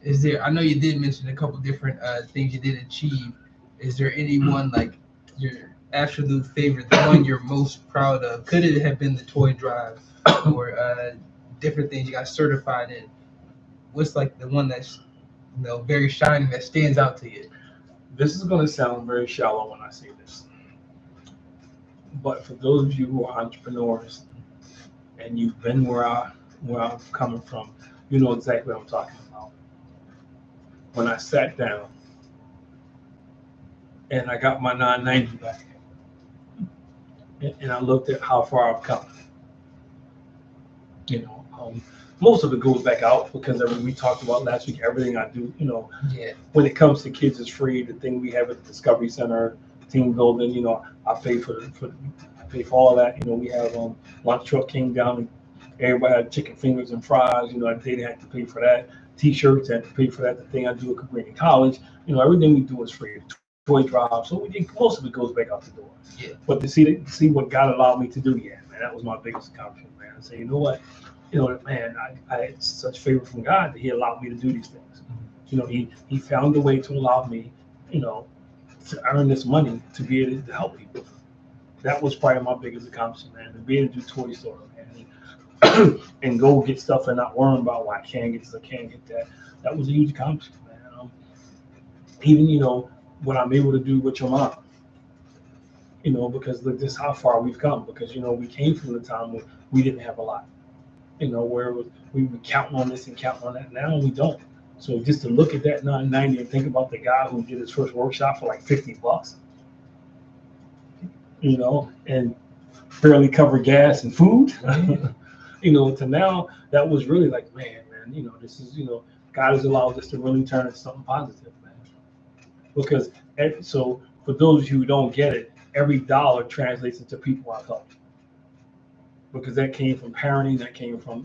is there? I know you did mention a couple different things you did achieve. Is there any one like your absolute favorite, the one you're most proud of? Could it have been the toy drive or different things you got certified in? What's like the one that's very shining that stands out to you? This is going to sound very shallow when I say this, but for those of you who are entrepreneurs and you've been where I'm coming from, you know exactly what I'm talking about. When I sat down and I got my 990 back, and I looked at how far I've come. Most of it goes back out because we talked about last week, everything I do, Yeah. when it comes to kids is free. The thing we have at the Discovery Center, team building, I pay for all of that. We have lunch truck came down and everybody had chicken fingers and fries. They didn't have to pay for that. T-shirts had to pay for that. The thing I do at Cabrini College, everything we do is free. Toy drive, so most of it goes back out the door. Yeah. But to see what God allowed me to do, man, that was my biggest accomplishment, man. I say, you know what, man, I had such favor from God that He allowed me to do these things. He found a way to allow me, to earn this money to be able to help people. That was probably my biggest accomplishment, man. To be able to do Toy Store, man, and go get stuff and not worrying about why I can't get this, I can't get that. That was a huge accomplishment, man. Even what I'm able to do with your mom, because look, this is how far we've come. Because we came from the time where we didn't have a lot, where we were counting on this and counting on that. Now we don't. So just to look at that 990 and think about the guy who did his first workshop for like $50, and barely cover gas and food, to now that was really like, man, this is, God has allowed us to really turn into something positive, man. Because so for those of you who don't get it, every dollar translates into people I've helped. Because that came from parenting, that came from,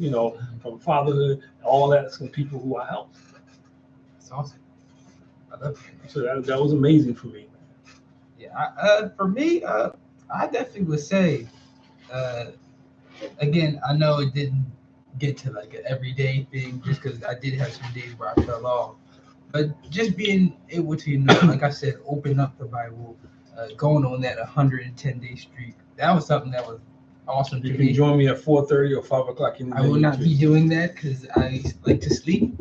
from fatherhood, all that's from people who I helped. That's awesome. I love it. So that was amazing for me, man. Yeah, for me, I definitely would say, again, I know it didn't get to like an everyday thing just because I did have some days where I fell off. But just being able to, like I said, open up the Bible, going on that 110-day streak, that was something that was awesome to me. You can join me at 4:30 or 5 o'clock in the day. I will not be doing that because I like to sleep.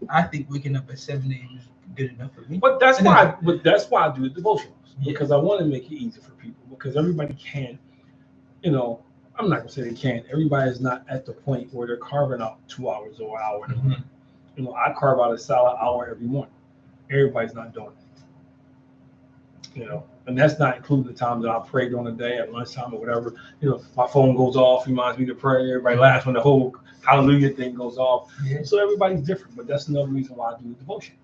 I think waking up at 7 a.m. is good enough for me. But that's why I do the devotionals, because I want to make it easy for people, because everybody can't, I'm not gonna say they can't. Everybody is not at the point where they're carving out 2 hours or an hour. Mm-hmm. I carve out a solid hour every morning. Everybody's not doing it. And that's not including the times that I pray during the day at lunchtime or whatever. My phone goes off, reminds me to pray. Everybody laughs when the whole hallelujah thing goes off. Yeah. So everybody's different, but that's another reason why I do the devotion,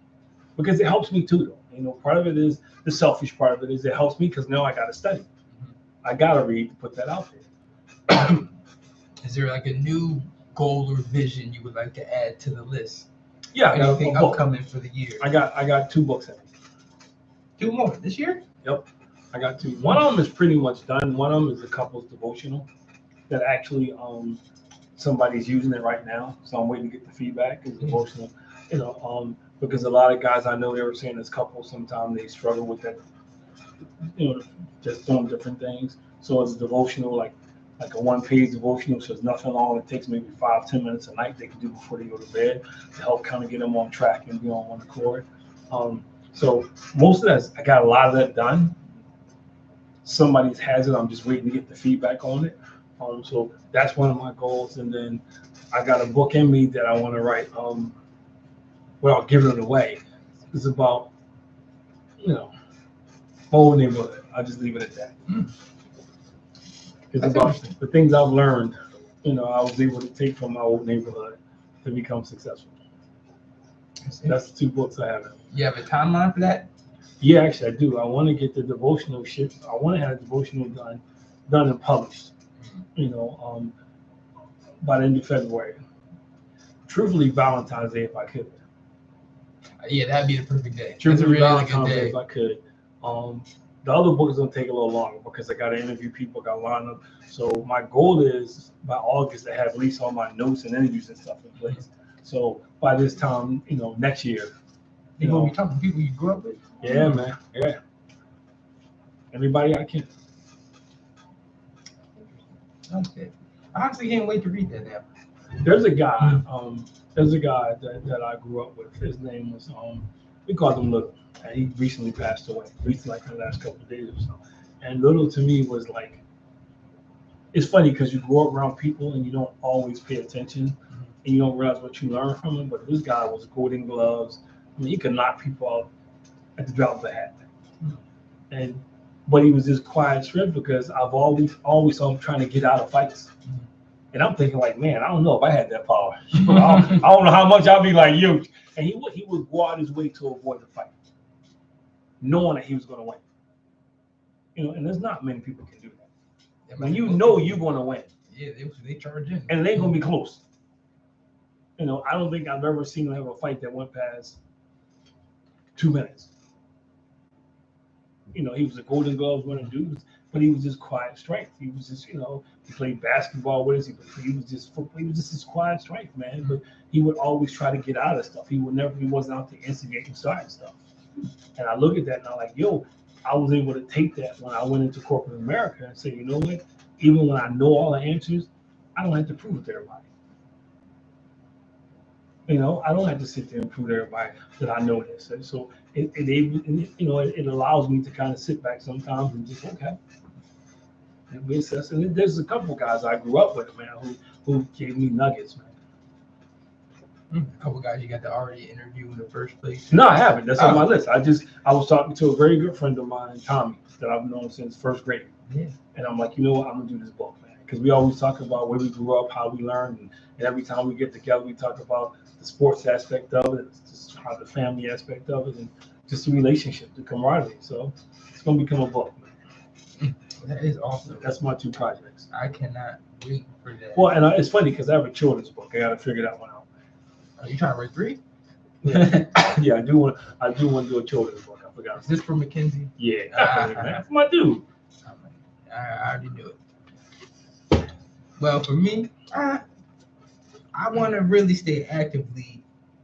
because it helps me too, though. Part of it is the selfish part of it is it helps me because now I got to study. Mm-hmm. I got to read to put that out there. Is there like a new goal or vision you would like to add to the list? Yeah, anything upcoming for the year? I got 2 books in it. 2 more this year? Yep, I got 2. One of them is pretty much done. One of them is a couple's devotional that actually somebody's using it right now. So I'm waiting to get the feedback. It's devotional, because a lot of guys I know, they were saying as couples sometimes they struggle with that, just doing different things. So it's a devotional, like a 1-page devotional, so it's nothing long. It takes maybe 5-10 minutes a night they can do before they go to bed to help kind of get them on track and be on one accord. So most of that, I got a lot of that done. Somebody has it. I'm just waiting to get the feedback on it. So that's one of my goals. And then I got a book in me that I want to write. Well, giving it away. It's about, whole neighborhood. I'll just leave it at that. It's about the things I've learned, I was able to take from my old neighborhood to become successful. That's the 2 books I have. You have a timeline for that? Yeah, actually, I do. I want to get the devotional shit. I want to have the devotional done and published, by the end of February. Truthfully, Valentine's Day if I could. Yeah, that'd be the perfect day. It's a Truthfully, really good Valentine's Day day. if I could. The other book is gonna take a little longer because I got to interview people, got to line up. So my goal is by August to have at least all my notes and interviews and stuff in place. So by this time, next year, You gonna be talking to people you grew up with? Yeah, man. Yeah. Everybody I can. Okay. I honestly can't wait to read that now. There's a guy. That I grew up with. His name was we called him Little, and he recently passed away. Recently, like in the last couple of days or so. And Little to me was like, it's funny because you grow up around people and you don't always pay attention, and you don't realize what you learn from them. But this guy was Golden Gloves. I mean, he could knock people out at the drop of a hat. But he was this quiet strength because I've always saw him trying to get out of fights. And I'm thinking like, man, I don't know if I had that power. I don't know how much I'll be like you. And he would go out his way to avoid the fight, knowing that he was going to win. And there's not many people can do that. When you know you're going to win. Yeah, they charge in. And it ain't going to be close. I don't think I've ever seen him have a fight that went past 2 minutes. He was a Golden Gloves winning dude, but he was just quiet strength. He was just, he played basketball with us. He was just this quiet strength, man. But he would always try to get out of stuff. He wasn't out to instigate and start stuff. And I look at that and I'm like, yo, I was able to take that when I went into corporate America and say, you know what? Even when I know all the answers, I don't have to prove it to everybody. I don't have to sit there and prove to everybody that I know this. And so it allows me to kind of sit back sometimes and just, okay. And there's a couple guys I grew up with, man, who gave me nuggets, man. A couple guys you got to already interview in the first place? No, I haven't. That's on my list. I was talking to a very good friend of mine, Tommy, that I've known since first grade. Yeah. And I'm like, you know what? I'm going to do this book, man. Because we always talk about where we grew up, how we learned, and every time we get together, we talk about the sports aspect of it, just how the family aspect of it, and just the relationship, the camaraderie. So it's going to become a book, man. That is awesome. That's my 2 projects. I cannot wait for that. Well, and it's funny because I have a children's book. I got to figure that one out. Are you trying to write 3? Yeah, I do want to do a children's book. I forgot. Is this for Mackenzie? Yeah, definitely, man. For my dude. I already knew it. Well, for me, I want to really stay actively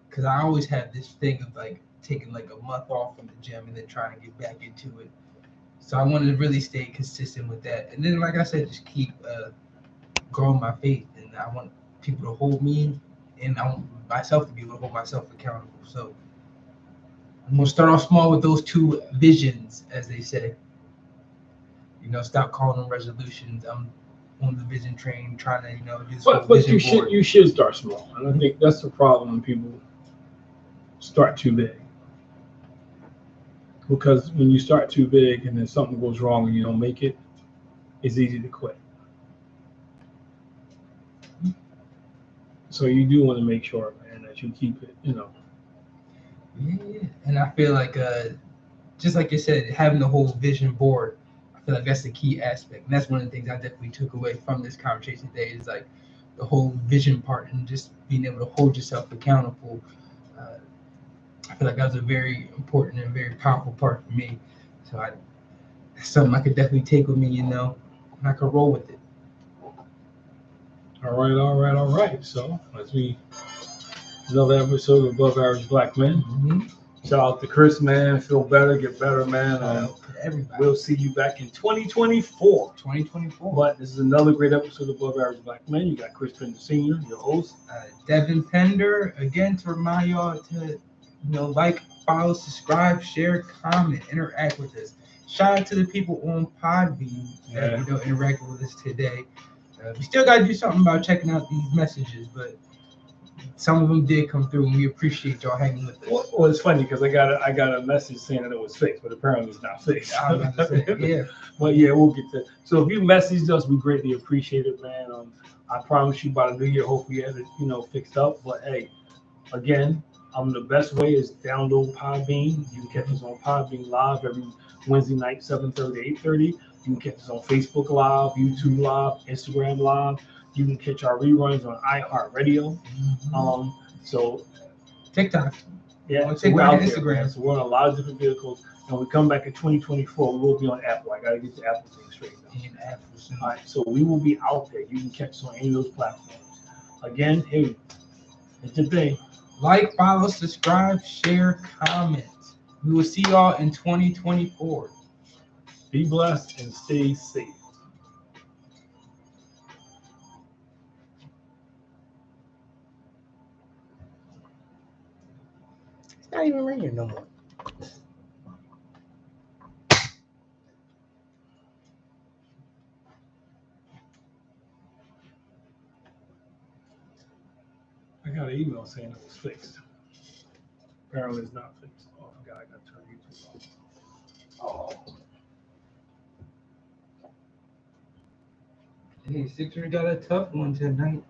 because I always have this thing of like taking like a month off from the gym and then trying to get back into it. So I wanted to really stay consistent with that. And then, like I said, just keep growing my faith. And I want people to hold me and I want myself to be able to hold myself accountable. So I'm going to start off small with those 2 visions, as they say. Stop calling them resolutions. I'm on the vision train, trying to, do But you should start small. And I think that's the problem when people start too big. Because when you start too big and then something goes wrong and you don't make it, it's easy to quit. So you do want to make sure, man, that you keep it, Yeah, and I feel like, just like you said, having the whole vision board, I feel like that's the key aspect. And that's one of the things I definitely took away from this conversation today is like the whole vision part and just being able to hold yourself accountable. I feel like that was a very important and very powerful part for me. So that's something I could definitely take with me, and I could roll with it. All right. So another episode of Above Average Black Men. Mm-hmm. Shout out to Chris, man. Feel better, get better, man. Everybody. We'll see you back in 2024. 2024. But this is another great episode of Above Average Black Men. You got Chris Pender Sr., your host. Devin Pender, again, to remind y'all to like, follow, subscribe, share, comment, interact with us. Shout out to the people on Podbean that interacted with us today. We still got to do something about checking out these messages, but some of them did come through, and we appreciate y'all hanging with us. Well, it's funny because I got a message saying that it was fixed, but apparently it's not fixed. I was about to say, yeah. But yeah, we'll get to. So if you messaged us, we greatly appreciate it, man. I promise you by the new year, hopefully, have it fixed up. But hey, again, the best way is download Podbean. You can catch us on Podbean live every Wednesday night, 7:30 to 8:30. You can catch us on Facebook Live, YouTube Live, Instagram Live. You can catch our reruns on iHeartRadio. So TikTok. yeah, so TikTok we're out and there, Instagram. man. So we're on a lot of different vehicles. And we come back in 2024, we will be on Apple. I got to get the Apple thing straight now. And Apple soon. All right, so we will be out there. You can catch us on any of those platforms. Again, hey, it's the thing. Like, follow, subscribe, share, comment. We will see y'all in 2024. Be blessed and stay safe. It's not even raining no more. I got an email saying it was fixed. Apparently it's not fixed. Oh, I forgot I got to turn YouTube off. Oh. Hey, Sixers got a tough one tonight.